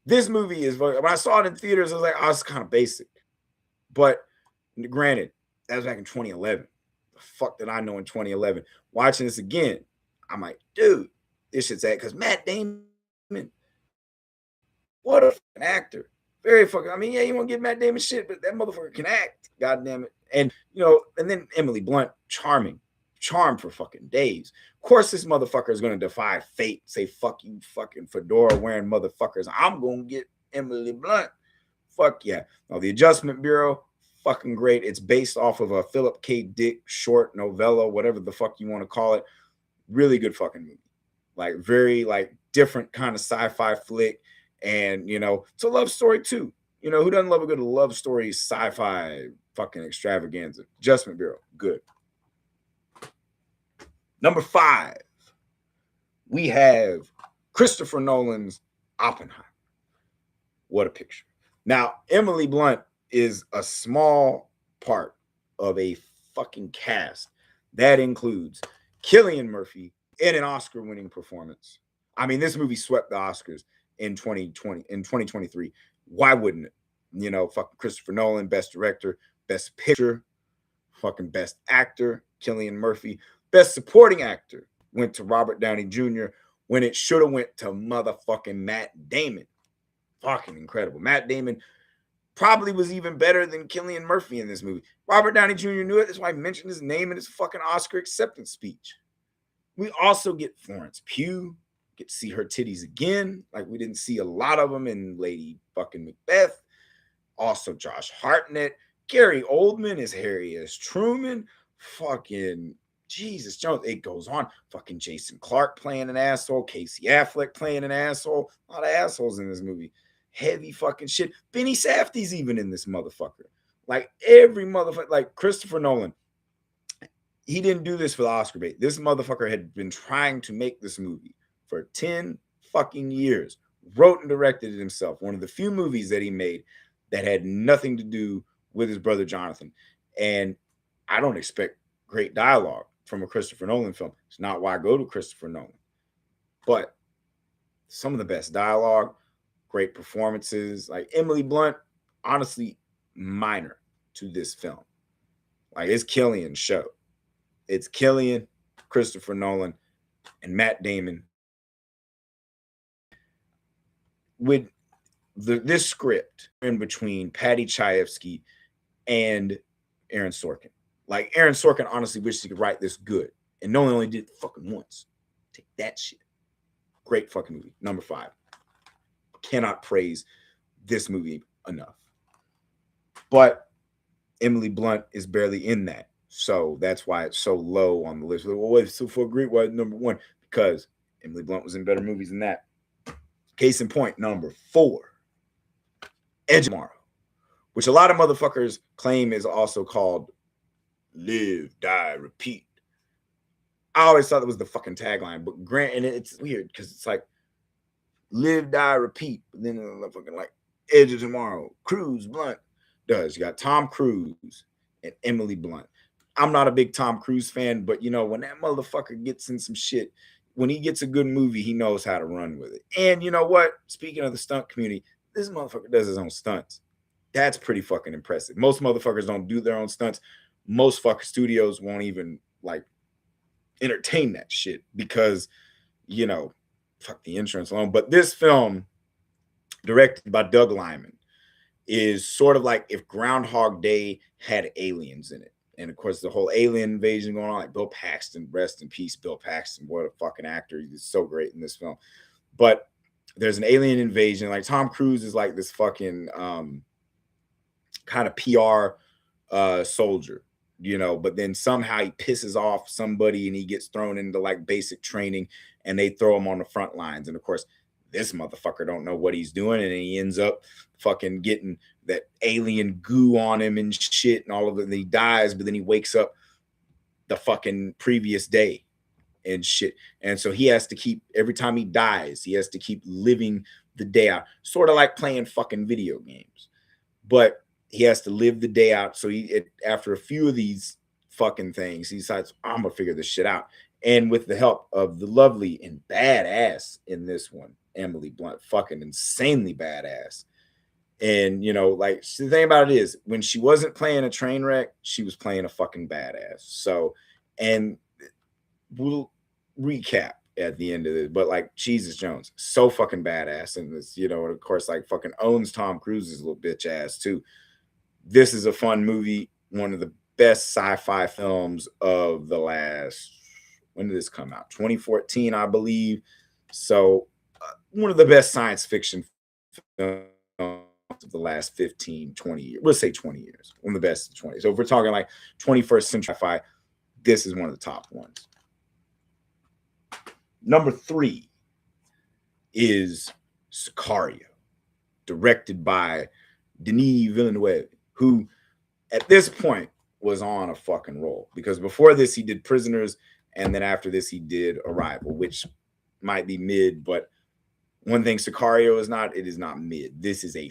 This movie is, when I saw it in theaters, I was like, oh, it's kind of basic. But granted, that was back in 2011. The fuck did I know in 2011? Watching this again, I'm like, dude, this shit's that, because Matt Damon, what a fucking actor. Very fucking, I mean, yeah, you won't give Matt Damon shit, but that motherfucker can act. God damn it. And, you know, and then Emily Blunt, charm for fucking days. Of course, this motherfucker is going to defy fate, say, fuck you, fucking fedora wearing motherfuckers. I'm going to get Emily Blunt. Fuck yeah. Now, The Adjustment Bureau, fucking great. It's based off of a Philip K. Dick short novella, whatever the fuck you want to call it. Really good fucking movie. Like, very, like, different kind of sci-fi flick. And, you know, it's a love story too. You know, who doesn't love a good love story, sci-fi fucking extravaganza? Adjustment Bureau, good. Number 5, we have Christopher Nolan's Oppenheimer. What a picture. Now, Emily Blunt is a small part of a fucking cast that includes Cillian Murphy in an Oscar-winning performance. I mean, this movie swept the Oscars in 2023. Why wouldn't it? You know, fucking Christopher Nolan, best director, best picture, fucking best actor, Cillian Murphy. Best supporting actor went to Robert Downey Jr. when it should have went to motherfucking Matt Damon. Fucking incredible. Matt Damon probably was even better than Cillian Murphy in this movie. Robert Downey Jr. knew it. That's why I mentioned his name in his fucking Oscar acceptance speech. We also get Florence Pugh. Get to see her titties again. Like, we didn't see a lot of them in Lady fucking Macbeth. Also Josh Hartnett. Gary Oldman is Harry S. Truman. Fucking Jesus Jones. It goes on. Fucking Jason Clarke playing an asshole. Casey Affleck playing an asshole. A lot of assholes in this movie. Heavy fucking shit. Benny Safdie's even in this motherfucker. Like, every motherfucker. Like, Christopher Nolan. He didn't do this for the Oscar bait. This motherfucker had been trying to make this movie for 10 fucking years. Wrote and directed it himself. One of the few movies that he made that had nothing to do with his brother Jonathan. And I don't expect great dialogue from a Christopher Nolan film. It's not why I go to Christopher Nolan. But some of the best dialogue, great performances. Like, Emily Blunt, honestly, minor to this film. Like, it's Cillian's show. It's Cillian, Christopher Nolan, and Matt Damon. With this script in between Patty Chayefsky and Aaron Sorkin. Like, Aaron Sorkin honestly wishes he could write this good. And Nolan only did it fucking once. Take that shit. Great fucking movie. Number 5. Cannot praise this movie enough. But Emily Blunt is barely in that. So that's why it's so low on the list. Well, what's so for great? Why number 1? Because Emily Blunt was in better movies than that. Case in point, number 4. Edge of Tomorrow, which a lot of motherfuckers claim is also called Live, Die, Repeat. I always thought that was the fucking tagline, but and it's weird because it's like Live, Die, Repeat, but then fucking like Edge of Tomorrow, Cruise, Blunt does. You got Tom Cruise and Emily Blunt. I'm not a big Tom Cruise fan, but you know, when that motherfucker gets in some shit, when he gets a good movie, he knows how to run with it. And you know what? Speaking of the stunt community, this motherfucker does his own stunts. That's pretty fucking impressive. Most motherfuckers don't do their own stunts. Most fucking studios won't even like entertain that shit because, you know, fuck the insurance alone. But this film, directed by Doug Liman, is sort of like if Groundhog Day had aliens in it. And of course, the whole alien invasion going on, like Bill Paxton, rest in peace, Bill Paxton. What a fucking actor. He's so great in this film. But there's an alien invasion. Like Tom Cruise is like this fucking kind of PR soldier, you know, but then somehow he pisses off somebody and he gets thrown into like basic training and they throw him on the front lines. And of course, this motherfucker don't know what he's doing, and he ends up fucking getting that alien goo on him and shit and all of it. And he dies, but then he wakes up the fucking previous day and shit. And so he has to keep, every time he dies, he has to keep living the day out, sort of like playing fucking video games. But he has to live the day out. So after a few of these fucking things, he decides, I'm gonna figure this shit out. And with the help of the lovely and badass in this one, Emily Blunt, fucking insanely badass. And you know, like the thing about it is, when she wasn't playing a train wreck, she was playing a fucking badass. So, and we'll recap at the end of it, but like Jesus Jones, so fucking badass in this, you know, and of course, like fucking owns Tom Cruise's little bitch ass too. This is a fun movie, one of the best sci-fi films of the last, when did this come out? 2014, I believe. So one of the best science fiction films of the last 15, 20 years. We'll say 20 years. One of the best 20. So if we're talking like 21st century sci-fi, this is one of the top ones. Number 3 is Sicario, directed by Denis Villeneuve, who at this point was on a fucking roll, because before this he did Prisoners, and then after this he did Arrival, which might be mid, but one thing Sicario is not, it is not mid. This is a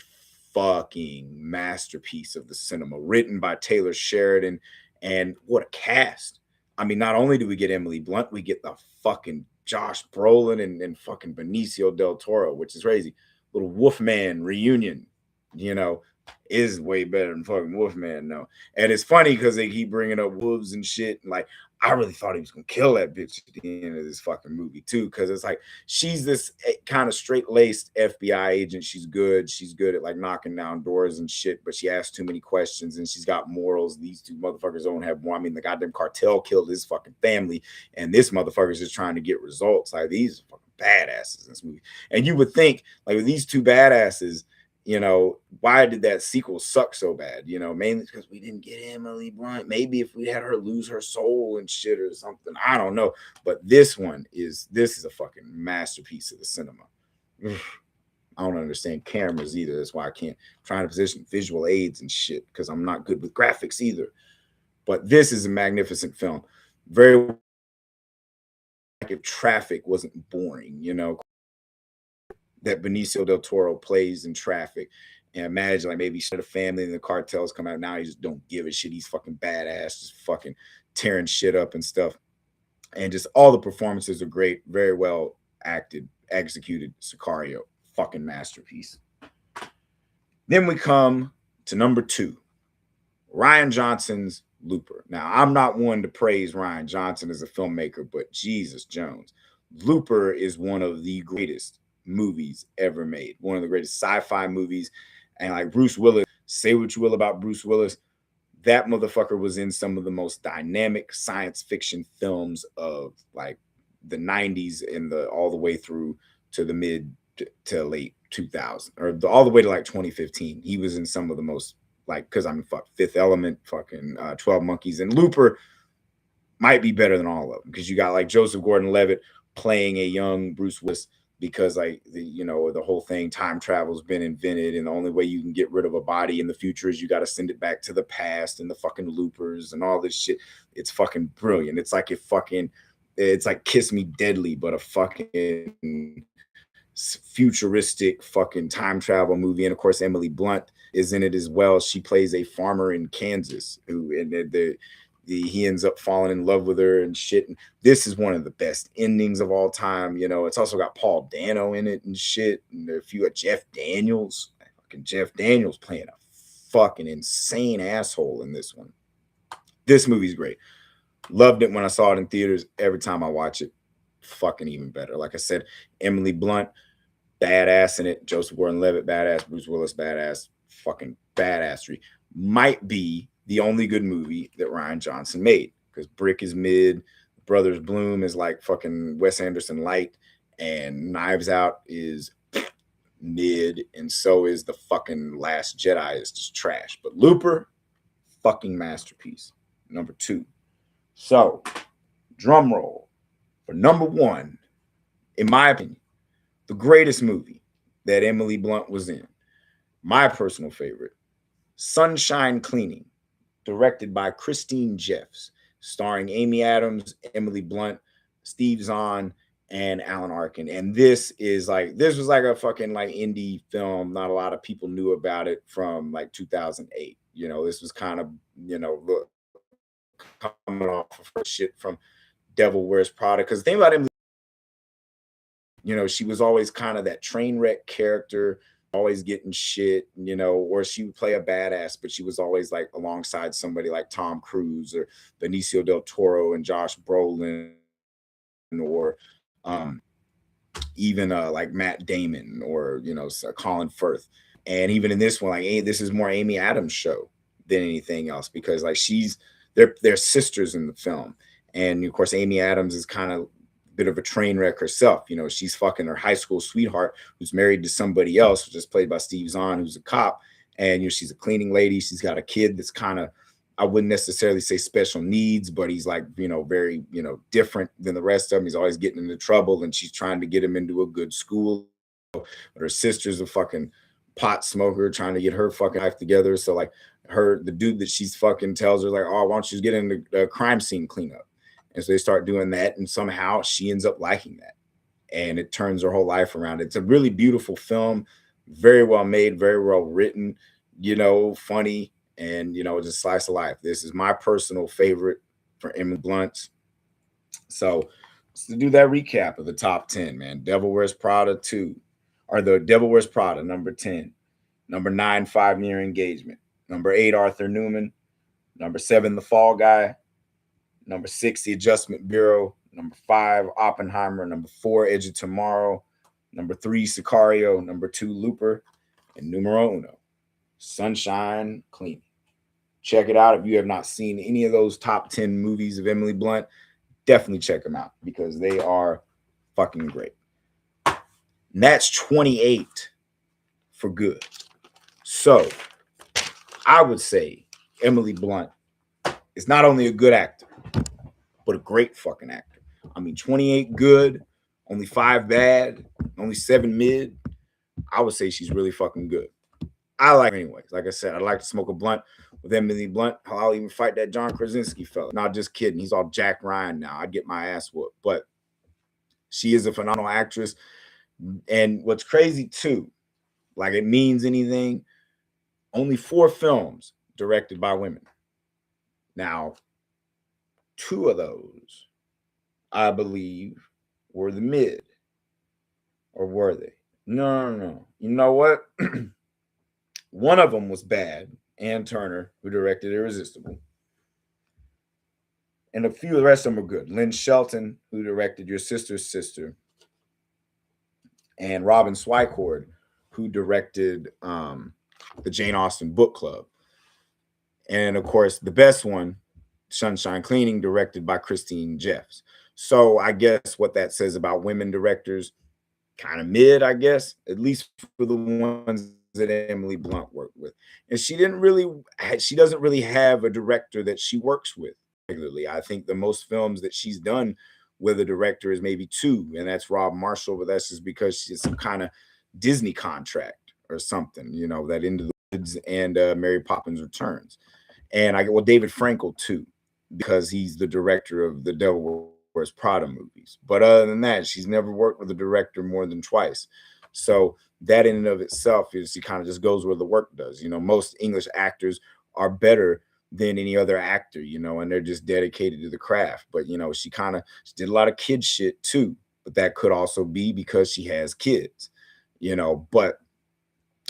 fucking masterpiece of the cinema, written by Taylor Sheridan, and what a cast. I mean, not only do we get Emily Blunt, we get the fucking Josh Brolin and fucking Benicio del Toro, which is crazy. Little Wolfman reunion, you know, is way better than fucking Wolfman, no. And it's funny because they keep bringing up wolves and shit. And like, I really thought he was gonna kill that bitch at the end of this fucking movie too, because it's like she's this kind of straight-laced FBI agent. She's good at like knocking down doors and shit, but she asks too many questions and she's got morals. These two motherfuckers don't have one. I mean, the goddamn cartel killed his fucking family, and this motherfucker's just trying to get results. Like, these are fucking badasses in this movie. And you would think, like, with these two badasses, you know, why did that sequel suck so bad? You know, mainly because we didn't get Emily Blunt. Maybe if we had her lose her soul and shit or something, I don't know. But this is a fucking masterpiece of the cinema. I don't understand cameras either. That's why I can't try to position visual aids and shit, because I'm not good with graphics either. But this is a magnificent film. Very, like, if Traffic wasn't boring, you know, that Benicio del Toro plays in Traffic. And imagine, like, maybe the family and the cartels come out now, he just don't give a shit. He's fucking badass, just fucking tearing shit up and stuff. And just all the performances are great, very well acted, executed. Sicario, fucking masterpiece. Then we come to number 2, Rian Johnson's Looper. Now, I'm not one to praise Rian Johnson as a filmmaker, but Jesus Jones, Looper is one of the greatest movies ever made, one of the greatest sci-fi movies. And like Bruce Willis, say what you will about Bruce Willis, that motherfucker was in some of the most dynamic science fiction films of like the 90s and all the way through to the mid to late 2000, or all the way to like 2015. He was in some of the most, like, because I mean, fuck, Fifth Element, fucking 12 Monkeys, and Looper might be better than all of them, because you got like Joseph Gordon-Levitt playing a young Bruce Willis, because like the whole thing, time travel's been invented, and the only way you can get rid of a body in the future is you got to send it back to the past, and the fucking loopers and all this shit. It's fucking brilliant. It's like it's like Kiss Me Deadly, but a fucking futuristic fucking time travel movie. And of course, Emily Blunt is in it as well. She plays a farmer in Kansas who, and he ends up falling in love with her and shit. And this is one of the best endings of all time. You know, it's also got Paul Dano in it and shit. And a few of Jeff Daniels. Fucking Jeff Daniels playing a fucking insane asshole in this one. This movie's great. Loved it when I saw it in theaters. Every time I watch it, fucking even better. Like I said, Emily Blunt, badass in it. Joseph Gordon-Levitt, badass. Bruce Willis, badass. Fucking badassery. Might be the only good movie that Rian Johnson made, because Brick is mid, Brothers Bloom is like fucking Wes Anderson light, and Knives Out is mid, and so is the fucking Last Jedi is just trash. But Looper, fucking masterpiece. Number 2. So, drum roll for number 1, in my opinion, the greatest movie that Emily Blunt was in. My personal favorite, Sunshine Cleaning, directed by Christine Jeffs, starring Amy Adams, Emily Blunt, Steve Zahn, and Alan Arkin. And this was like a fucking like indie film. Not a lot of people knew about it from like 2008. This was kind of, look, coming off of her shit from Devil Wears Prada. Because the thing about Emily, she was always kind of that train wreck character, always getting shit, or she would play a badass, but she was always like alongside somebody like Tom Cruise or Benicio del Toro and Josh Brolin, or even like Matt Damon, or Colin Firth. And even in this one, like this is more Amy Adams' show than anything else, because like they're sisters in the film, and of course Amy Adams is kind of bit of a train wreck herself. She's fucking her high school sweetheart who's married to somebody else, which is played by Steve Zahn, who's a cop. And she's a cleaning lady. She's got a kid that's kind of, I wouldn't necessarily say special needs, but he's like, very, different than the rest of them. He's always getting into trouble, and she's trying to get him into a good school. But her sister's a fucking pot smoker, trying to get her fucking life together. So like the dude that she's fucking tells her like, oh, why don't you get into the crime scene cleanup? And so they start doing that, and somehow she ends up liking that, and it turns her whole life around. It's a really beautiful film, very well made, very well written, funny, and just slice of life. This is my personal favorite for Emily Blunt. So to do that recap of the top 10, man, Devil Wears Prada 2, or the Devil Wears Prada, number 10, number 9, 5 Year Engagement, number 8, Arthur Newman, number 7, The Fall Guy, number 6, The Adjustment Bureau, number 5, Oppenheimer, number 4, Edge of Tomorrow, number 3, Sicario, number 2, Looper, and numero uno, Sunshine Cleaning. Check it out. If you have not seen any of those top 10 movies of Emily Blunt, definitely check them out, because they are fucking great. And that's 28 for good. So I would say Emily Blunt is not only a good actor, but a great fucking actor. I mean, 28 good, only 5 bad, only 7 mid. I would say she's really fucking good. I like her anyways. Like I said, I'd like to smoke a blunt with Emily Blunt. I'll even fight that John Krasinski fella. Not just kidding. He's all Jack Ryan now. I'd get my ass whooped. But she is a phenomenal actress. And what's crazy too, like it means anything, only 4 films directed by women. Now, 2 of those, I believe, were the mid. Or were they? No. You know what? One of them was bad. Ann Turner, who directed Irresistible. And a few of the rest of them were good. Lynn Shelton, who directed Your Sister's Sister. And Robin Swycord, who directed the Jane Austen Book Club. And of course, the best one, Sunshine Cleaning, directed by Christine Jeffs. So I guess what that says about women directors, kind of mid, I guess, at least for the ones that Emily Blunt worked with. And she doesn't really have a director that she works with regularly. I think the most films that she's done with a director is maybe 2, and that's Rob Marshall, but that's just because she's some kind of Disney contract or something, that Into the Woods and Mary Poppins Returns. And David Frankel too, because he's the director of the Devil Wears Prada movies. But other than that, she's never worked with a director more than twice. So that in and of itself is, she kind of just goes where the work does. Most English actors are better than any other actor, and they're just dedicated to the craft. But, she did a lot of kid shit too. But that could also be because she has kids, but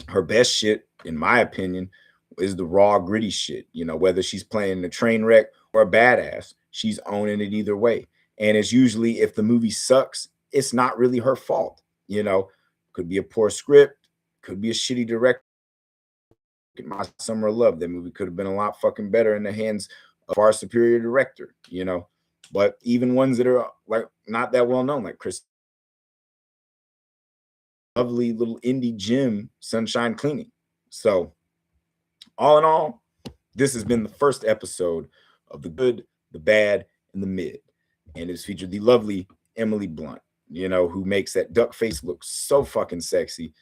her best shit, in my opinion, is the raw, gritty shit. Whether she's playing a train wreck or a badass, she's owning it either way. And it's usually, if the movie sucks, it's not really her fault. Could be a poor script, could be a shitty director. My Summer of Love, that movie could have been a lot fucking better in the hands of our superior director, you know. But even ones that are like not that well known, like Chris, lovely little indie gem, Sunshine Cleaning. So, all in all, this has been the first episode of The Good, the Bad, and the Mid. And it's featured the lovely Emily Blunt, you know, who makes that duck face look so fucking sexy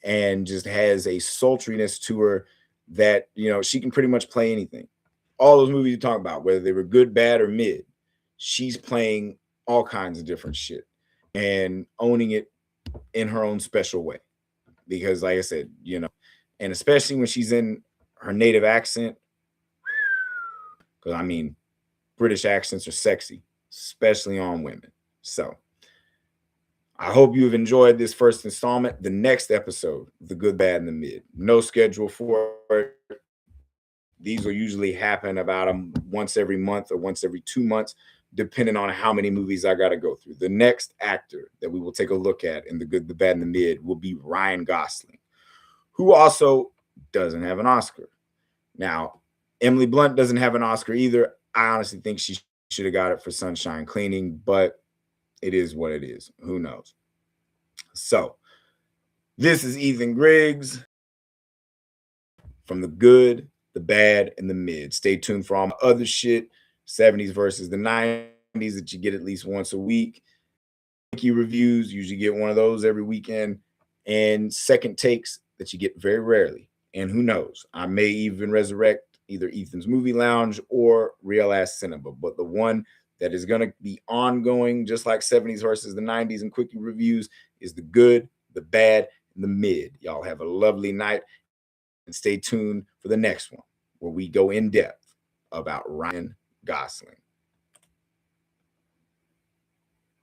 and just has a sultriness to her that, you know, she can pretty much play anything. All those movies you talk about, whether they were good, bad, or mid, she's playing all kinds of different shit and owning it in her own special way. Because, like I said, you know, and especially when she's in her native accent, because I mean, British accents are sexy, especially on women. So I hope you've enjoyed this first installment. The next episode, The Good, Bad, and the Mid. No schedule for it. These will usually happen about once every month or once every 2 months, depending on how many movies I got to go through. The next actor that we will take a look at in The Good, the Bad, and the Mid will be Ryan Gosling, who also doesn't have an Oscar. Now, Emily Blunt doesn't have an Oscar either. I honestly think she should have got it for Sunshine Cleaning, but it is what it is. Who knows? So, this is Ethan Griggs from The Good, the Bad, and the Mid. Stay tuned for all my other shit, 70s versus the 90s, that you get at least once a week. Wiki reviews, usually get one of those every weekend, and second takes that you get very rarely. And who knows, I may even resurrect either Ethan's Movie Lounge or Real Ass Cinema, but the one that is going to be ongoing, just like 70s versus the 90s and quickie reviews, is The Good, the Bad, and the Mid. Y'all have a lovely night and stay tuned for the next one where we go in depth about Ryan Gosling.